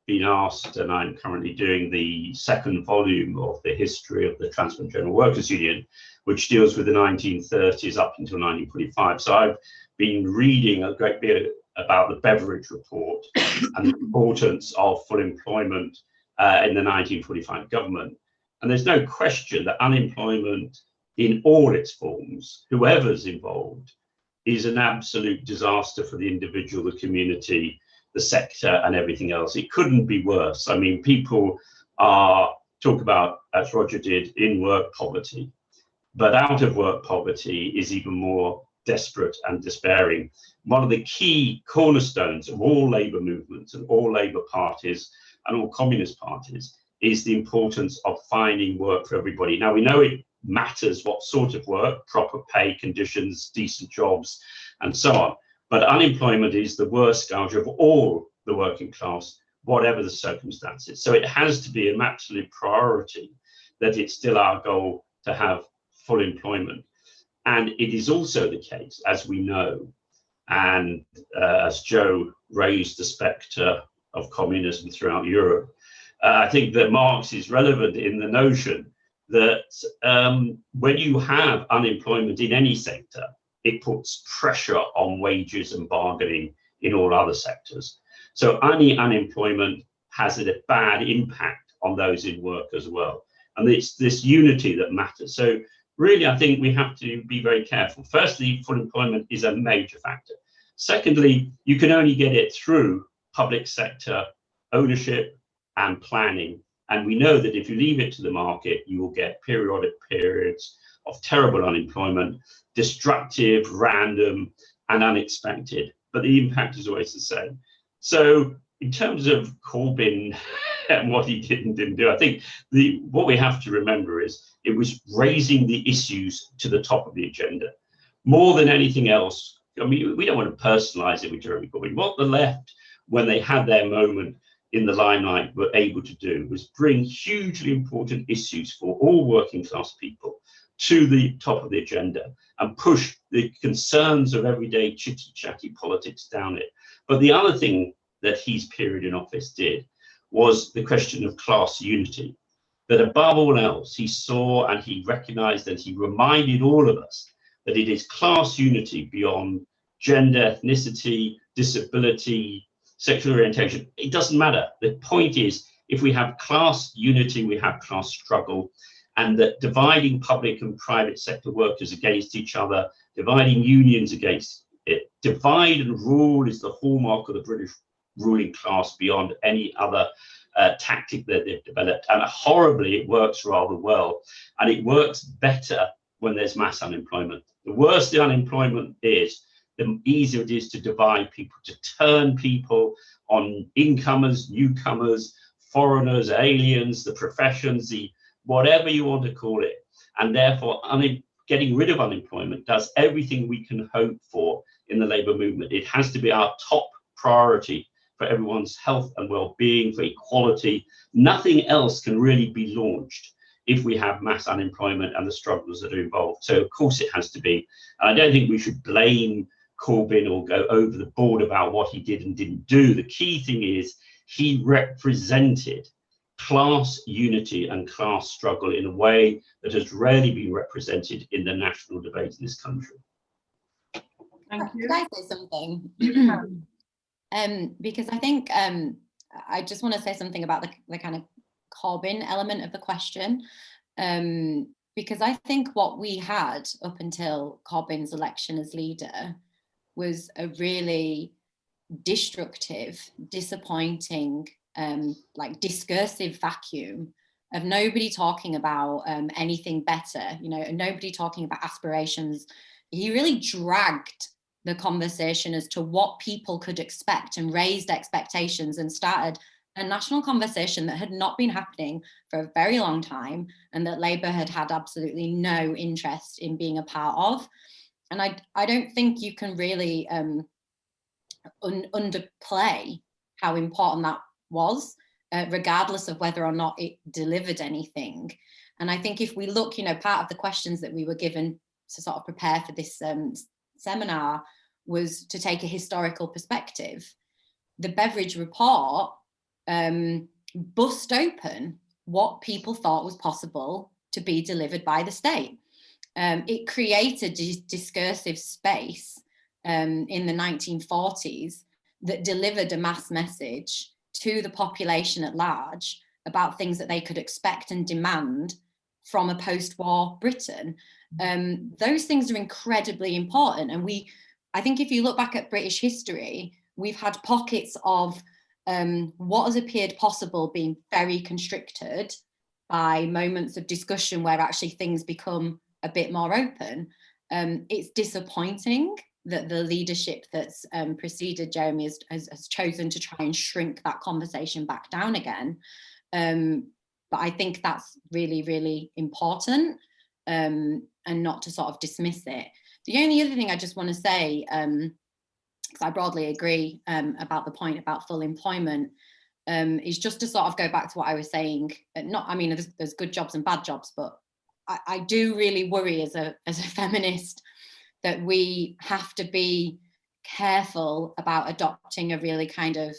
been asked, and I'm currently doing the second volume of the history of the Transport General Workers Union, which deals with the 1930s up until 1945. So I've been reading a great bit about the Beveridge Report and the importance of full employment in the 1945 government. And there's no question that unemployment in all its forms, whoever's involved, is an absolute disaster for the individual, the community, the sector, and everything else. It couldn't be worse. I mean, people talk about, as Roger did, in work poverty, but out of work poverty is even more desperate and despairing. One of the key cornerstones of all labour movements and all labour parties and all communist parties is the importance of finding work for everybody. Now, we know it matters what sort of work, proper pay conditions, decent jobs, and so on. But unemployment is the worst scourge of all the working class, whatever the circumstances. So it has to be an absolute priority that it's still our goal to have full employment. And it is also the case, as we know, and as Joe raised the spectre of communism throughout Europe, I think that Marx is relevant in the notion that when you have unemployment in any sector, it puts pressure on wages and bargaining in all other sectors. So any unemployment has a bad impact on those in work as well. And it's this unity that matters. So really, I think we have to be very careful. Firstly, full employment is a major factor. Secondly, you can only get it through public sector ownership and planning. And we know that if you leave it to the market, you will get periodic periods of terrible unemployment, destructive, random, and unexpected. But the impact is always the same. So in terms of Corbyn and what he did and didn't do, I think what we have to remember is it was raising the issues to the top of the agenda. More than anything else, I mean, we don't want to personalize it with Jeremy Corbyn. What the left, when they had their moment in the limelight, were able to do was bring hugely important issues for all working class people to the top of the agenda and push the concerns of everyday chitty chatty politics down it. But the other thing that his period in office did was the question of class unity, that above all else he saw and he recognized and he reminded all of us that it is class unity beyond gender, ethnicity, disability, sexual orientation. It doesn't matter. The point is, if we have class unity, we have class struggle, and that dividing public and private sector workers against each other, dividing unions against it, divide and rule is the hallmark of the British ruling class beyond any other tactic that they've developed. And horribly, it works rather well. And it works better when there's mass unemployment. The worse the unemployment is, the easier it is to divide people, to turn people on incomers, newcomers, foreigners, aliens, the professions, the whatever you want to call it. And therefore, getting rid of unemployment does everything we can hope for in the labour movement. It has to be our top priority for everyone's health and well-being, for equality. Nothing else can really be launched if we have mass unemployment and the struggles that are involved. So of course it has to be. And I don't think we should blame Corbyn or go over the board about what he did and didn't do. The key thing is he represented class unity and class struggle in a way that has rarely been represented in the national debate in this country. Thank you. Could I say something? You can. Because I think I just want to say something about the kind of Corbyn element of the question, because I think what we had up until Corbyn's election as leader was a really destructive, disappointing, like discursive vacuum of nobody talking about anything better, you know, and nobody talking about aspirations. He really dragged the conversation as to what people could expect and raised expectations and started a national conversation that had not been happening for a very long time and that Labour had had absolutely no interest in being a part of. And I don't think you can really underplay how important that was, regardless of whether or not it delivered anything. And I think if we look, you know, part of the questions that we were given to sort of prepare for this seminar was to take a historical perspective. The Beveridge report bust open what people thought was possible to be delivered by the state. It created a discursive space in the 1940s that delivered a mass message to the population at large about things that they could expect and demand from a post-war Britain. Those things are incredibly important. And I think if you look back at British history, we've had pockets of what has appeared possible being very constricted by moments of discussion where actually things become a bit more open. It's disappointing that the leadership that's preceded Jeremy has chosen to try and shrink that conversation back down again. But I think that's really, really important, and not to sort of dismiss it. The only other thing I just want to say, because I broadly agree about the point about full employment, is just to sort of go back to what I was saying. There's good jobs and bad jobs, but I do really worry as a feminist that we have to be careful about adopting a really kind of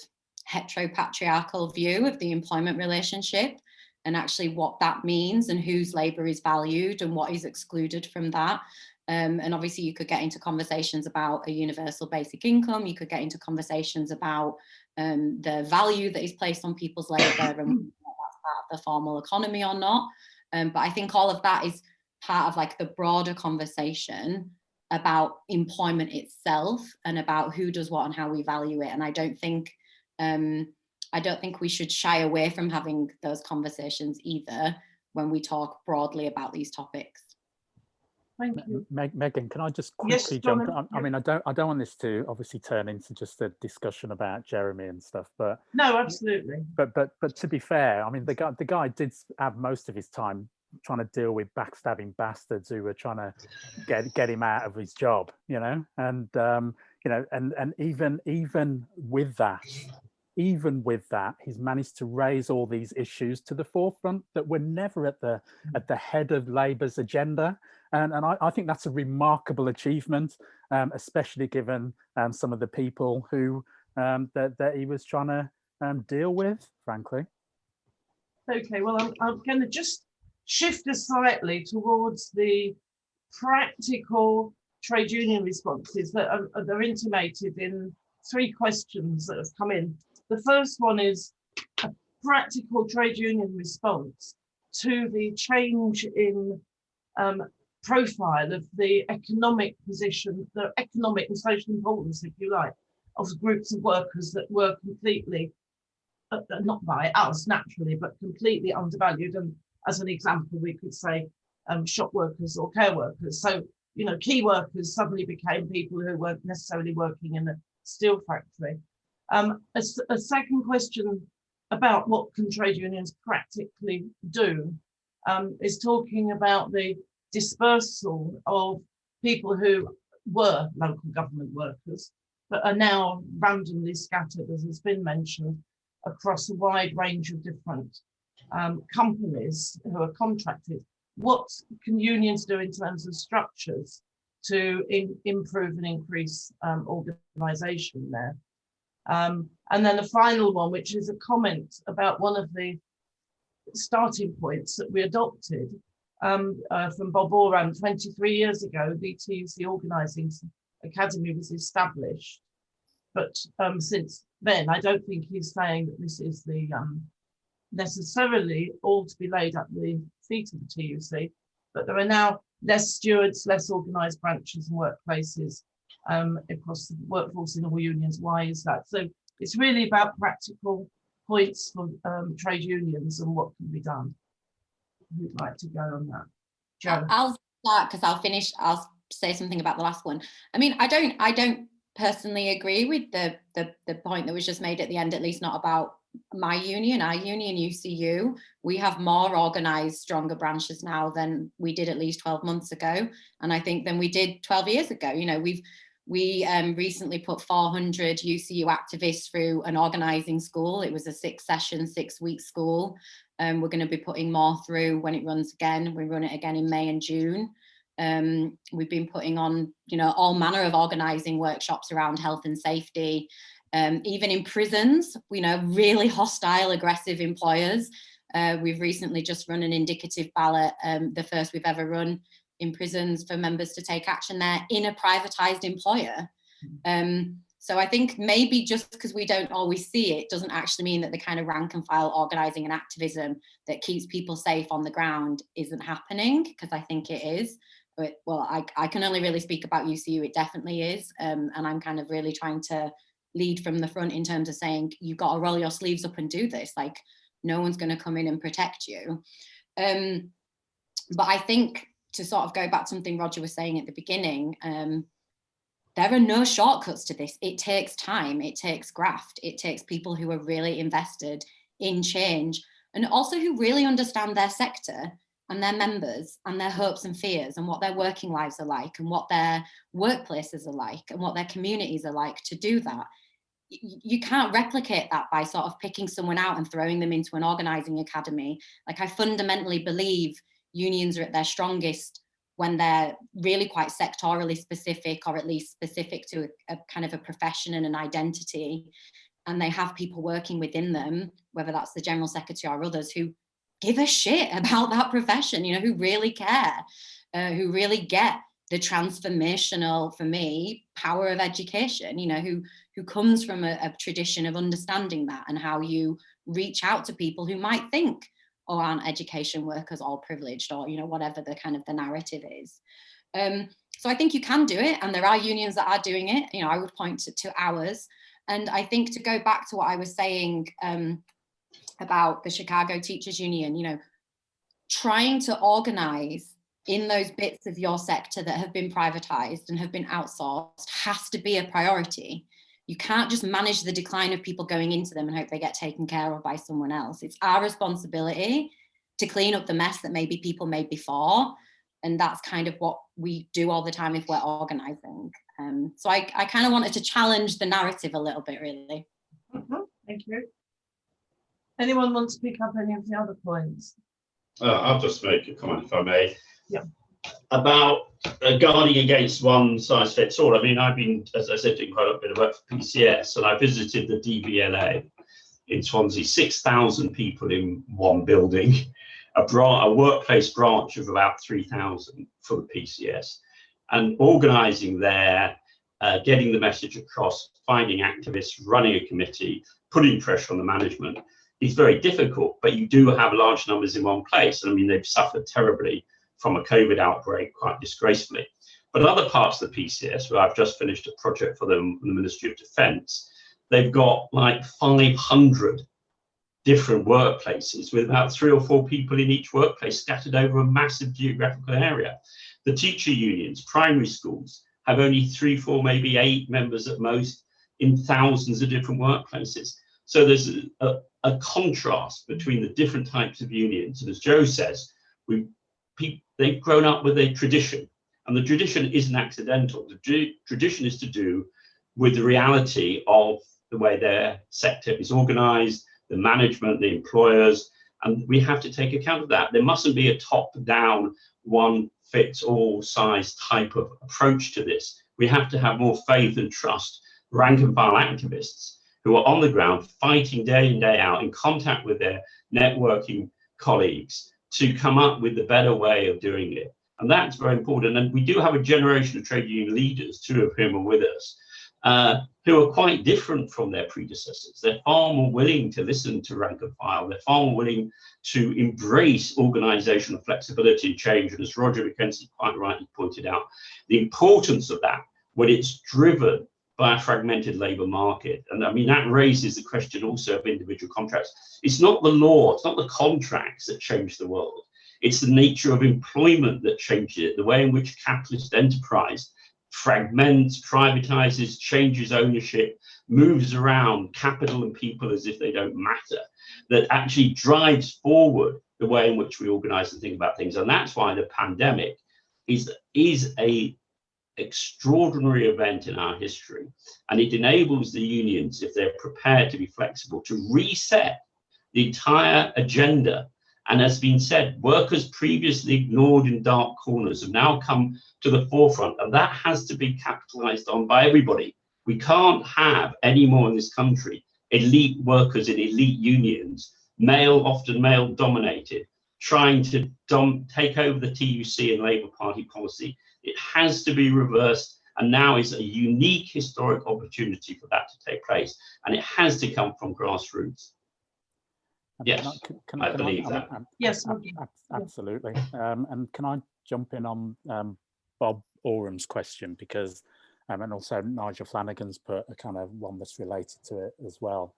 heteropatriarchal view of the employment relationship and actually what that means and whose labour is valued and what is excluded from that. And obviously you could get into conversations about a universal basic income, you could get into conversations about the value that is placed on people's labour and whether that's part of the formal economy or not. But I think all of that is part of like the broader conversation about employment itself and about who does what and how we value it. And I don't think we should shy away from having those conversations either when we talk broadly about these topics. Thank you. Megan, can I just quickly jump? I mean, I don't want this to obviously turn into just a discussion about Jeremy and stuff, but no, absolutely. But to be fair, I mean, the guy did have most of his time trying to deal with backstabbing bastards who were trying to get him out of his job, you know, and you know, and even with that, he's managed to raise all these issues to the forefront that were never at the head of Labour's agenda. And I think that's a remarkable achievement, especially given some of the people who that he was trying to deal with, frankly. Okay, well, I'm going to just shift us slightly towards the practical trade union responses that are intimated in three questions that have come in. The first one is a practical trade union response to the change in profile of the economic position, the economic and social importance, if you like, of groups of workers that were completely, not by us naturally, but completely undervalued. And as an example, we could say shop workers or care workers. So, you know, key workers suddenly became people who weren't necessarily working in a steel factory. A second question about what can trade unions practically do is talking about the dispersal of people who were local government workers, but are now randomly scattered, as has been mentioned, across a wide range of different companies who are contracted. What can unions do in terms of structures to improve and increase organisation there? And then the final one, which is a comment about one of the starting points that we adopted from Bob Oram 23 years ago. The TUC Organising Academy was established, but since then, I don't think he's saying that this is the necessarily all to be laid at the feet of the TUC, but there are now less stewards, less organised branches and workplaces across the workforce in all unions. Why is that? So it's really about practical points for trade unions and what can be done. Who'd like to go on that? Joe? I'll start because I'll say something about the last one. I mean, I don't personally agree with the point that was just made at the end, at least not about my union, our union, UCU. We have more organised, stronger branches now than we did at least 12 months ago. And I think than we did 12 years ago. You know, we recently put 400 UCU activists through an organising school. It was a 6-session, 6-week school. We're going to be putting more through when it runs again. We run it again in May and June. We've been putting on, you know, all manner of organising workshops around health and safety. Even in prisons, you know, really hostile, aggressive employers. We've recently just run an indicative ballot, the first we've ever run in prisons for members to take action there in a privatised employer. So I think maybe just because we don't always see it doesn't actually mean that the kind of rank and file organising and activism that keeps people safe on the ground isn't happening, because I think it is. But, well, I can only really speak about UCU, it definitely is. And I'm kind of really trying to lead from the front in terms of saying, you've got to roll your sleeves up and do this. Like, no one's going to come in and protect you. But I think to sort of go back to something Roger was saying at the beginning, there are no shortcuts to this. It takes time, it takes graft, it takes people who are really invested in change and also who really understand their sector and their members and their hopes and fears and what their working lives are like and what their workplaces are like and what their communities are like to do that. You can't replicate that by sort of picking someone out and throwing them into an organising academy. Like, I fundamentally believe unions are at their strongest when they're really quite sectorally specific, or at least specific to a kind of a profession and an identity. And they have people working within them, whether that's the general secretary or others, who give a shit about that profession, you know, who really care, who really get the transformational, for me, power of education, you know, who comes from a tradition of understanding that and how you reach out to people who might think, or aren't education workers all privileged, or, you know, whatever the kind of the narrative is. So I think you can do it, and there are unions that are doing it. You know, I would point to ours. And I think to go back to what I was saying about the Chicago Teachers Union, you know, trying to organize in those bits of your sector that have been privatized and have been outsourced has to be a priority. You can't just manage the decline of people going into them and hope they get taken care of by someone else. It's our responsibility to clean up the mess that maybe people made before. And that's kind of what we do all the time if we're organising. So I kind of wanted to challenge the narrative a little bit, really. Thank you. Anyone want to pick up any of the other points? I'll just make a comment, if I may. Yeah. About guarding against one size fits all. I mean, I've been, as I said, doing quite a bit of work for PCS, and I visited the DVLA in Swansea, 6,000 people in one building, a workplace branch of about 3,000 for the PCS. And organising there getting the message across, finding activists, running a committee, putting pressure on the management is very difficult, but you do have large numbers in one place. I mean, they've suffered terribly from a COVID outbreak, quite disgracefully. But other parts of the PCS, where I've just finished a project for them in the Ministry of Defence, they've got like 500 different workplaces with about 3 or 4 people in each workplace scattered over a massive geographical area. The teacher unions, primary schools, have only 3, 4, maybe 8 members at most in thousands of different workplaces. So there's a contrast between the different types of unions. And as Joe says, they've grown up with a tradition, and the tradition isn't accidental. The tradition is to do with the reality of the way their sector is organized, the management, the employers, and we have to take account of that. There mustn't be a top-down, one-fits-all size type of approach to this. We have to have more faith and trust, rank-and-file activists who are on the ground, fighting day in, day out, in contact with their networking colleagues to come up with the better way of doing it. And that's very important. And we do have a generation of trade union leaders, 2 of whom are with us, who are quite different from their predecessors. They're far more willing to listen to rank and file. They're far more willing to embrace organizational flexibility and change. And as Roger McKenzie quite rightly pointed out, the importance of that when it's driven by a fragmented labour market. And I mean, that raises the question also of individual contracts. It's not the law, it's not the contracts that change the world. It's the nature of employment that changes it, the way in which capitalist enterprise fragments, privatizes, changes ownership, moves around capital and people as if they don't matter, that actually drives forward the way in which we organize and think about things. And that's why the pandemic is a extraordinary event in our history, and it enables the unions, if they're prepared to be flexible, to reset the entire agenda. And as been said, workers previously ignored in dark corners have now come to the forefront, and that has to be capitalized on by everybody. We can't have any more in this country elite workers in elite unions, often male dominated, trying to take over the TUC and Labour Party policy. It has to be reversed, and now is a unique historic opportunity for that to take place, and it has to come from grassroots. Yes, I believe that. Yes, absolutely. And can I jump in on Bob Orham's question, because and also Nigel Flanagan's put a kind of one that's related to it as well,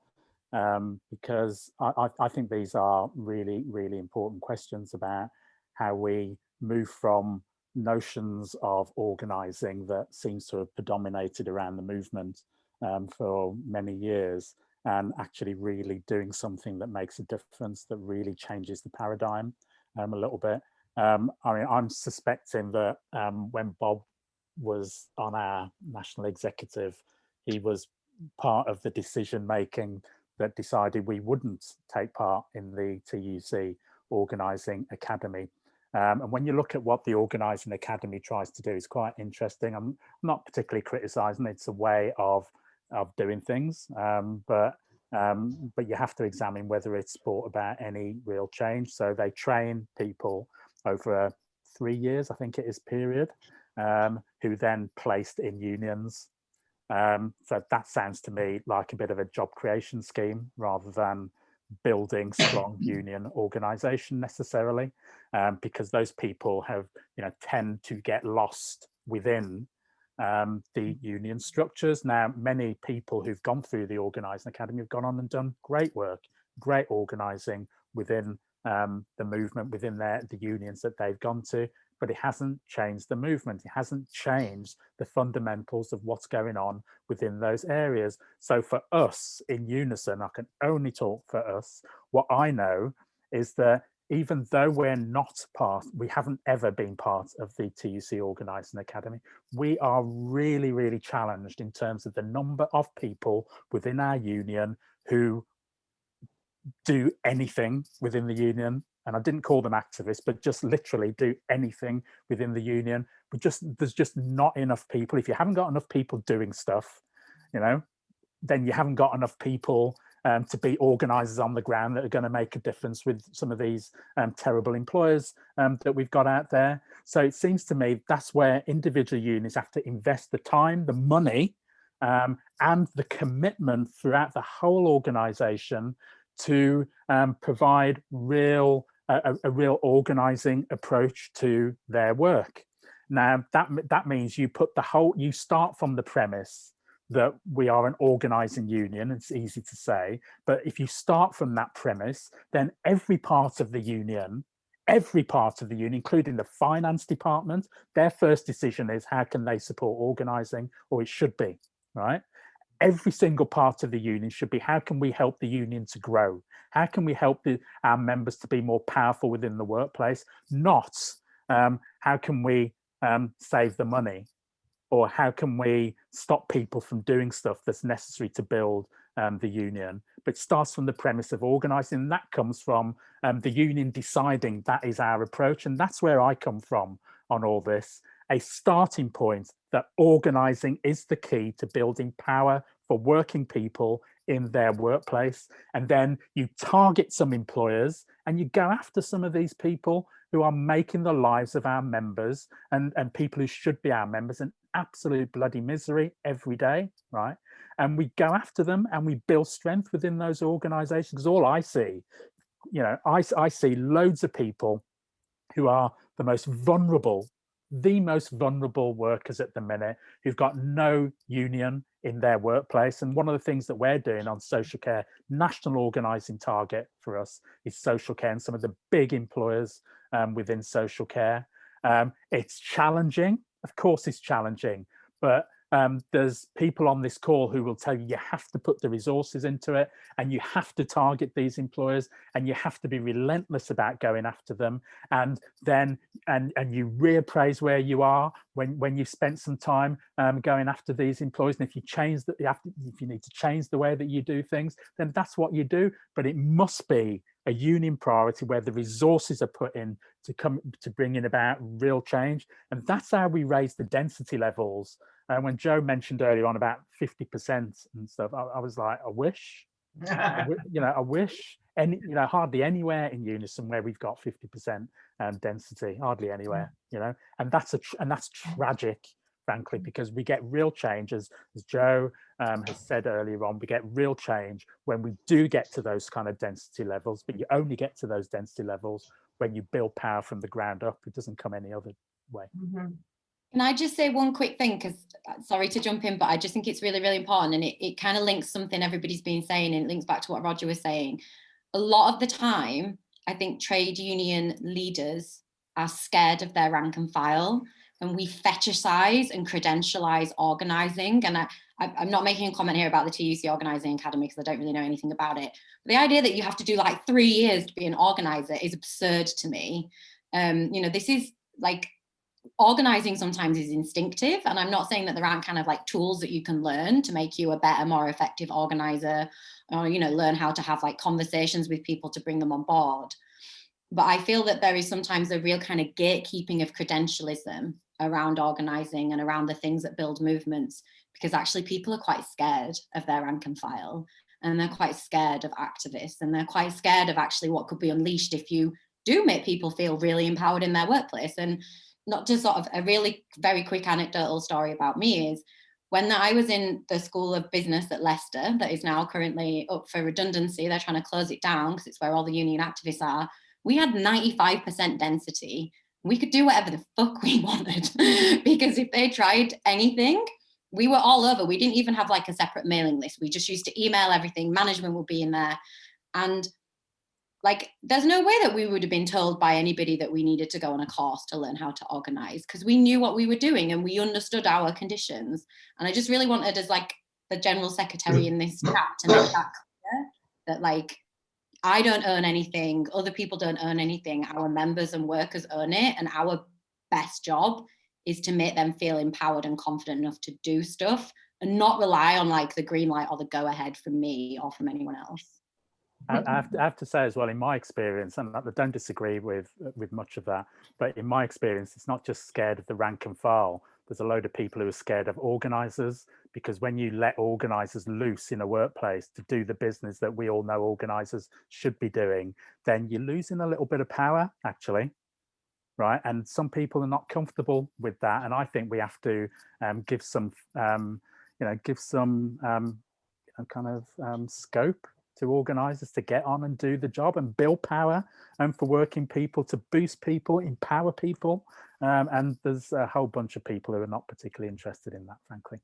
because I think these are really, really important questions about how we move from notions of organising that seems to have predominated around the movement for many years, and actually really doing something that makes a difference, that really changes the paradigm a little bit. I mean, I'm suspecting that when Bob was on our national executive, he was part of the decision making that decided we wouldn't take part in the TUC organising academy. And when you look at what the organising academy tries to do, it's quite interesting. I'm not particularly criticising it. It's a way of doing things, but you have to examine whether it's brought about any real change. So they train people over a 3 years, I think it is, period, who then placed in unions. So that sounds to me like a bit of a job creation scheme rather than building strong union organisation necessarily, because those people have, tend to get lost within the union structures. Now, many people who've gone through the organising academy have gone on and done great work, great organising within the movement, within the unions that they've gone to, but it hasn't changed the movement. It hasn't changed the fundamentals of what's going on within those areas. So for us in Unison, I can only talk for us, what I know is that even though we're not we haven't ever been part of the TUC Organising Academy, we are really, really challenged in terms of the number of people within our union who do anything within the union. And I didn't call them activists, but just literally do anything within the union. There's just not enough people. If you haven't got enough people doing stuff, then you haven't got enough people to be organisers on the ground that are going to make a difference with some of these terrible employers that we've got out there. So it seems to me that's where individual unions have to invest the time, the money, and the commitment throughout the whole organisation to provide a real organising approach to their work. Now that means you start from the premise that we are an organising union. It's easy to say, but if you start from that premise, then every part of the union, including the finance department, their first decision is how can they support organising, or it should be, right? Every single part of the union should be, how can we help the union to grow? How can we help our members to be more powerful within the workplace? Not how can we save the money, or how can we stop people from doing stuff that's necessary to build the union? But it starts from the premise of organising, and that comes from the union deciding that is our approach. And that's where I come from on all this, a starting point that organising is the key to building power for working people in their workplace. And then you target some employers and you go after some of these people who are making the lives of our members and people who should be our members an absolute bloody misery every day, right? And we go after them and we build strength within those organisations. Because all I see, I see loads of people who are the most vulnerable workers at the minute, who've got no union in their workplace. And one of the things that we're doing on social care, national organising target for us is social care and some of the big employers within social care. It's challenging, of course it's challenging, but there's people on this call who will tell you have to put the resources into it, and you have to target these employers, and you have to be relentless about going after them, and then and you reappraise where you are when you've spent some time going after these employees. And if you change that, if you need to change the way that you do things, then that's what you do. But it must be a union priority where the resources are put in to bring in about real change, and that's how we raise the density levels. And when Joe mentioned earlier on about 50% and stuff, I was like, I wish, I wish, hardly anywhere in Unison where we've got 50% density, hardly anywhere, and that's tragic, frankly, because we get real change, as Joe has said earlier on, we get real change when we do get to those kind of density levels, but you only get to those density levels when you build power from the ground up. It doesn't come any other way. Mm-hmm. Can I just say one quick thing, because sorry to jump in, but I just think it's really, really important, and it kind of links something everybody's been saying, and it links back to what Roger was saying. A lot of the time, I think trade union leaders are scared of their rank and file, and we fetishize and credentialize organising. And I'm not making a comment here about the TUC Organising Academy because I don't really know anything about it. But the idea that you have to do like 3 years to be an organiser is absurd to me. This is like, organising sometimes is instinctive, and I'm not saying that there aren't kind of like tools that you can learn to make you a better, more effective organizer, or learn how to have like conversations with people to bring them on board. But I feel that there is sometimes a real kind of gatekeeping of credentialism around organising and around the things that build movements, because actually people are quite scared of their rank and file, and they're quite scared of activists, and they're quite scared of actually what could be unleashed if you do make people feel really empowered in their workplace. And not to sort of a really very quick anecdotal story about me is when I was in the School of Business at Leicester, that is now currently up for redundancy, they're trying to close it down because it's where all the union activists are. We had 95% density. We could do whatever the fuck we wanted because if they tried anything, we were all over. We didn't even have like a separate mailing list. We just used to email everything. Management would be in there. And like, there's no way that we would have been told by anybody that we needed to go on a course to learn how to organize, because we knew what we were doing and we understood our conditions. And I just really wanted, as like the general secretary in this chat, to make that clear that like, I don't earn anything, other people don't earn anything, our members and workers earn it, and our best job is to make them feel empowered and confident enough to do stuff and not rely on like the green light or the go ahead from me or from anyone else. I have to say as well, in my experience, and I don't disagree with much of that, but in my experience, it's not just scared of the rank and file. There's a load of people who are scared of organisers, because when you let organisers loose in a workplace to do the business that we all know organisers should be doing, then you're losing a little bit of power, actually. right? And some people are not comfortable with that. And I think we have to give some, give some kind of scope to organisers to get on and do the job and build power for working people, to boost people, empower people. And there's a whole bunch of people who are not particularly interested in that, frankly.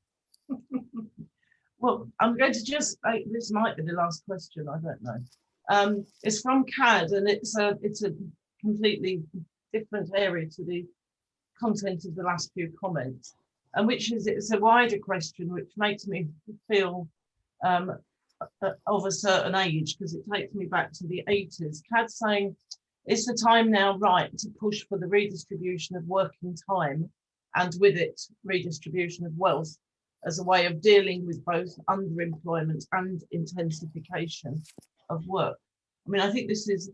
Well, I'm going to just, this might be the last question, I don't know. It's from CAD, and it's a completely different area to the content of the last few comments, and which is, it's a wider question which makes me feel of a certain age, because it takes me back to the 80s. CAD's saying, is the time now right to push for the redistribution of working time, and with it redistribution of wealth, as a way of dealing with both underemployment and intensification of work? I mean, I think this is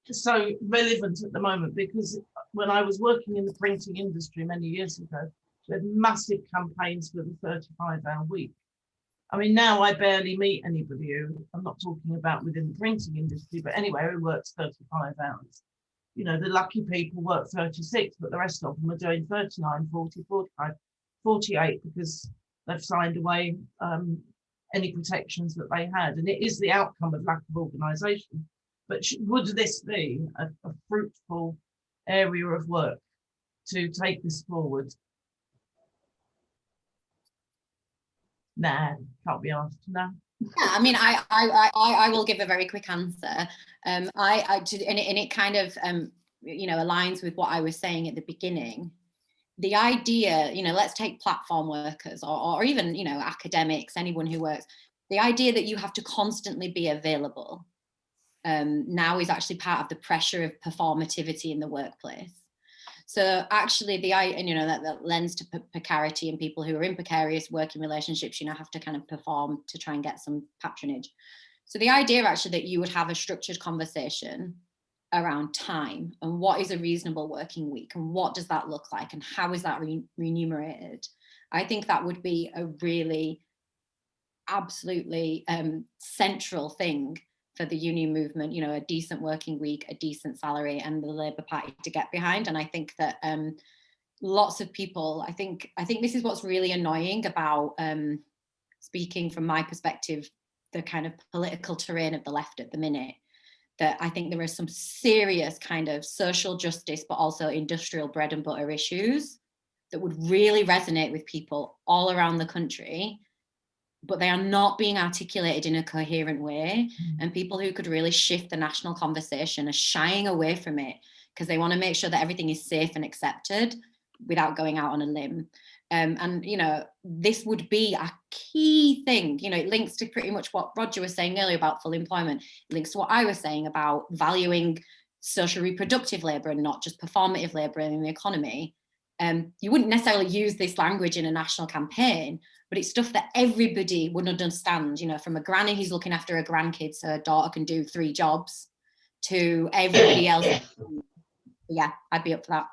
so relevant at the moment, because when I was working in the printing industry many years ago, we had massive campaigns for the 35-hour week. I mean, now I barely meet anybody who, I'm not talking about within the printing industry, but anywhere who works 35 hours. You know, the lucky people work 36, but the rest of them are doing 39, 40, 45, 48, because they've signed away any protections that they had. And it is the outcome of lack of organisation. But would this be a fruitful area of work to take this forward? Nah, can't be asked. No. Yeah, I mean, I will give a very quick answer. And it kind of aligns with what I was saying at the beginning. The idea, let's take platform workers or even academics, anyone who works. The idea that you have to constantly be available now is actually part of the pressure of performativity in the workplace. So actually, that lends to precarity, and people who are in precarious working relationships, have to kind of perform to try and get some patronage. So the idea actually that you would have a structured conversation around time and what is a reasonable working week and what does that look like and how is that remunerated, I think that would be a really absolutely central thing for the union movement, a decent working week, a decent salary, and the Labour Party to get behind. And I think that lots of people, I think this is what's really annoying about, speaking from my perspective, the kind of political terrain of the left at the minute, that I think there are some serious kind of social justice, but also industrial bread and butter issues that would really resonate with people all around the country, but they are not being articulated in a coherent way. And people who could really shift the national conversation are shying away from it because they want to make sure that everything is safe and accepted without going out on a limb. And this would be a key thing. It links to pretty much what Roger was saying earlier about full employment. It links to what I was saying about valuing social reproductive labour and not just performative labour in the economy. You wouldn't necessarily use this language in a national campaign, but it's stuff that everybody would understand, from a granny who's looking after her grandkids so her daughter can do 3 jobs to everybody else. Yeah, I'd be up for that.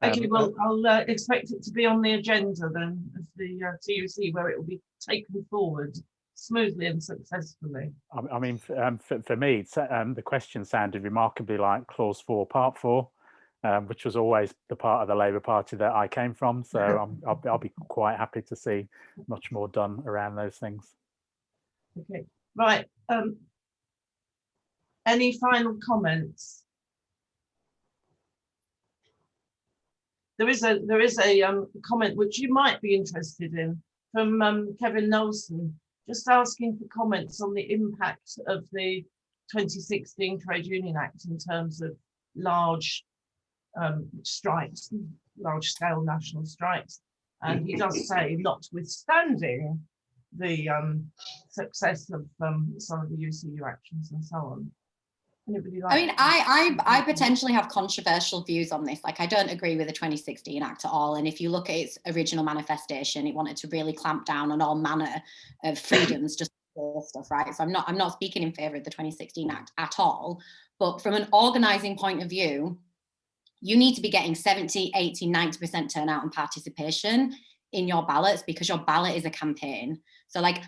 Okay, well, I'll expect it to be on the agenda then of the TUC, where it will be taken forward smoothly and successfully. I mean, for me, the question sounded remarkably like Clause 4, Part 4. Which was always the part of the Labour Party that I came from. So I'll be quite happy to see much more done around those things. Okay, right. Any final comments? There is a comment which you might be interested in from Kevin Nelson, just asking for comments on the impact of the 2016 Trade Union Act in terms of large strikes, large-scale national strikes. And he does say, notwithstanding the success of some of the UCU actions and so on. Anybody like? I mean, I potentially have controversial views on this. Like, I don't agree with the 2016 Act at all. And if you look at its original manifestation, it wanted to really clamp down on all manner of freedoms, just stuff, right? So I'm not speaking in favour of the 2016 Act at all. But from an organising point of view, you need to be getting 70, 80, 90% turnout and participation in your ballots, because your ballot is a campaign. So like,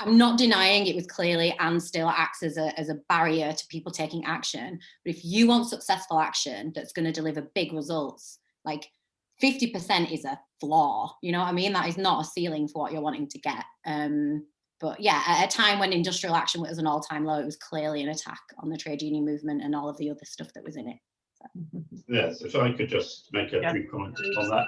I'm not denying it was clearly and still acts as a barrier to people taking action. But if you want successful action that's going to deliver big results, like 50% is a flaw, you know what I mean? That is not a ceiling for what you're wanting to get. But yeah, at a time when industrial action was an all-time low, it was clearly an attack on the trade union movement and all of the other stuff that was in it. So. Yes, if I could just make a brief comment on that.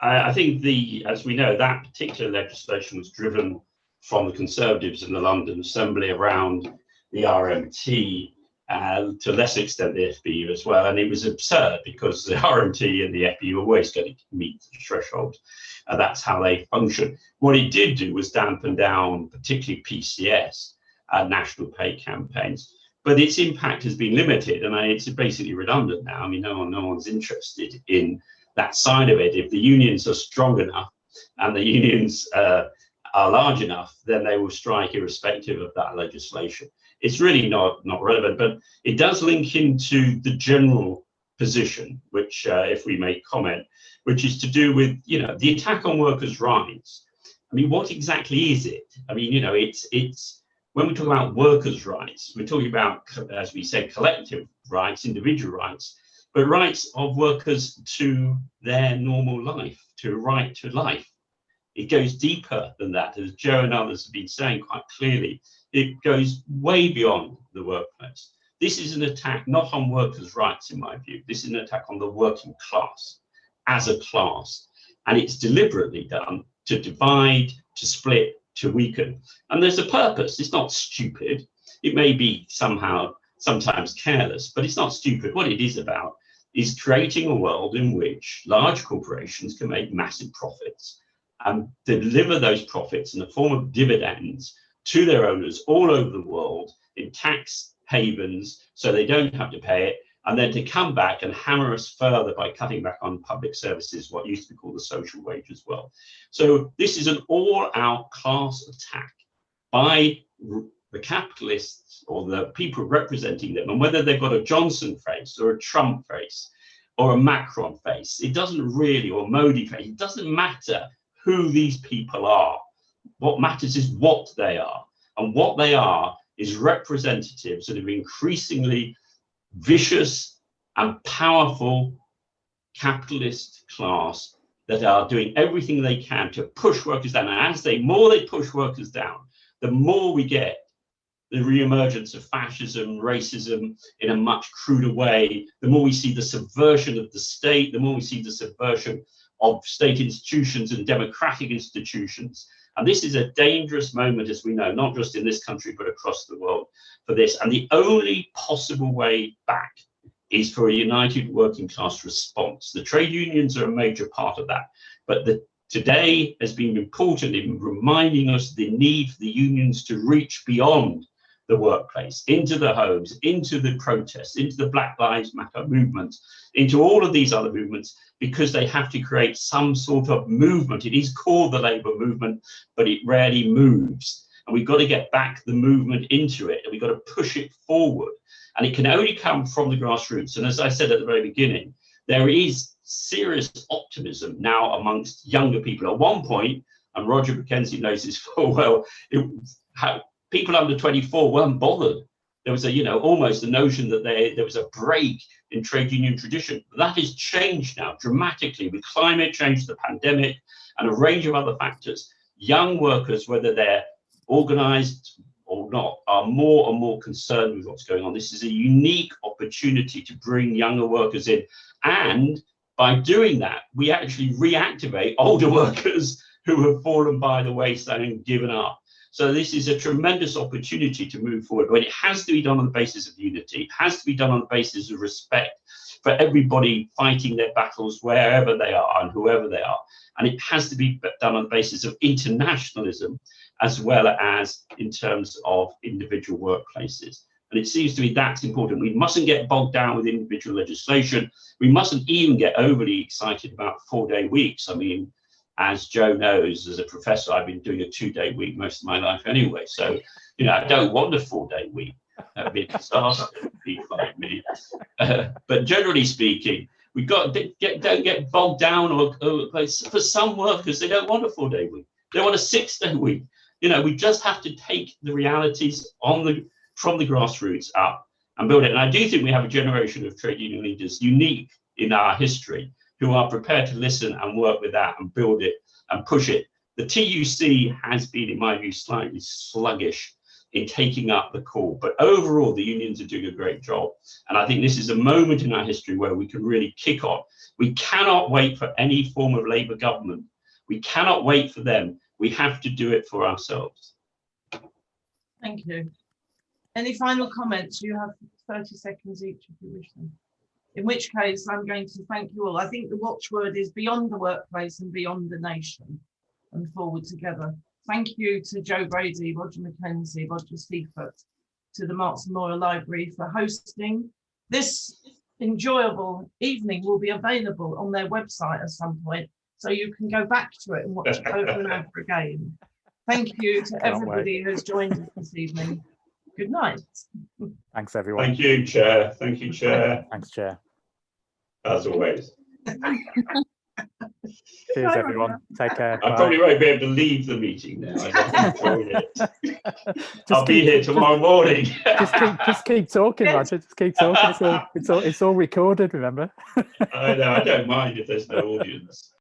I think as we know, that particular legislation was driven from the Conservatives in the London Assembly around the RMT, to a lesser extent the FBU as well. And it was absurd because the RMT and the FBU always going to meet the threshold. That's how they function. What it did do was dampen down, particularly PCS, national pay campaigns. But its impact has been limited, and it's basically redundant now. I mean, no one's interested in that side of it. If the unions are strong enough and the unions are large enough, then they will strike irrespective of that legislation. It's really not relevant, but it does link into the general position, which, if we may comment, which is to do with, the attack on workers' rights. I mean, what exactly is it? I mean, it's when we talk about workers' rights, we're talking about, as we said, collective rights, individual rights, but rights of workers to their normal life, to a right to life. It goes deeper than that, as Joe and others have been saying quite clearly. It goes way beyond the workplace. This is an attack not on workers' rights, in my view. This is an attack on the working class as a class. And it's deliberately done to divide, to split, to weaken. And there's a purpose. It's not stupid. It may be sometimes careless, but it's not stupid. What it is about is creating a world in which large corporations can make massive profits and deliver those profits in the form of dividends to their owners all over the world in tax havens so they don't have to pay it, and then to come back and hammer us further by cutting back on public services, what used to be called the social wage as well. So this is an all-out class attack by the capitalists or the people representing them, and whether they've got a Johnson face or a Trump face or a Macron face, it doesn't really, or Modi face, it doesn't matter who these people are. What matters is what they are, and what they are is representatives of an increasingly vicious and powerful capitalist class that are doing everything they can to push workers down. And as more they push workers down, the more we get the re-emergence of fascism, racism in a much cruder way, the more we see the subversion of the state, the more we see the subversion of state institutions and democratic institutions. And this is a dangerous moment, as we know, not just in this country, but across the world for this. And the only possible way back is for a united working class response. The trade unions are a major part of that. But today has been important in reminding us the need for the unions to reach beyond the workplace, into the homes, into the protests, into the Black Lives Matter movement, into all of these other movements, because they have to create some sort of movement. It is called the labour movement, but it rarely moves. And we've got to get back the movement into it, and we've got to push it forward. And it can only come from the grassroots. And as I said at the very beginning, there is serious optimism now amongst younger people. At one point, and Roger McKenzie knows this full well, people under 24 weren't bothered. There was almost a notion that there was a break in trade union tradition. That has changed now dramatically with climate change, the pandemic, and a range of other factors. Young workers, whether they're organized or not, are more and more concerned with what's going on. This is a unique opportunity to bring younger workers in. And by doing that, we actually reactivate older workers who have fallen by the wayside and given up. So this is a tremendous opportunity to move forward, but it has to be done on the basis of unity. It has to be done on the basis of respect for everybody fighting their battles wherever they are and whoever they are. And it has to be done on the basis of internationalism, as well as in terms of individual workplaces. And it seems to me that's important. We mustn't get bogged down with individual legislation. We mustn't even get overly excited about 4-day weeks. I mean, as Joe knows, as a professor, I've been doing a 2-day week most of my life anyway. So, I don't want a 4-day week. That would be a disaster for people like me. But generally speaking, we've got to don't get bogged down. Or for some workers, they don't want a 4-day week. They want a 6-day week. You know, we just have to take the realities from the grassroots up and build it. And I do think we have a generation of trade union leaders unique in our history who are prepared to listen and work with that and build it and push it. The TUC has been, in my view, slightly sluggish in taking up the call, but overall the unions are doing a great job. And I think this is a moment in our history where we can really kick on. We cannot wait for any form of Labour government. We cannot wait for them. We have to do it for ourselves. Thank you. Any final comments? You have 30 seconds each if you wish them. In which case, I'm going to thank you all. I think the watchword is beyond the workplace and beyond the nation and forward together. Thank you to Joe Grady, Roger McKenzie, Roger Seifert, to the Marx Memorial Library for hosting. This enjoyable evening will be available on their website at some point, so you can go back to it and watch it over and over again. Thank you to everybody who has joined us this evening. Good night. Thanks, everyone. Thank you, Chair. Thank you, Chair. Thanks, Chair. As always. Cheers, everyone. Take care. I probably won't be able to leave the meeting now. I've enjoyed it. I'll be here tomorrow morning. just keep talking, Roger. Just keep talking. It's all recorded, remember? I know. I don't mind if there's no audience.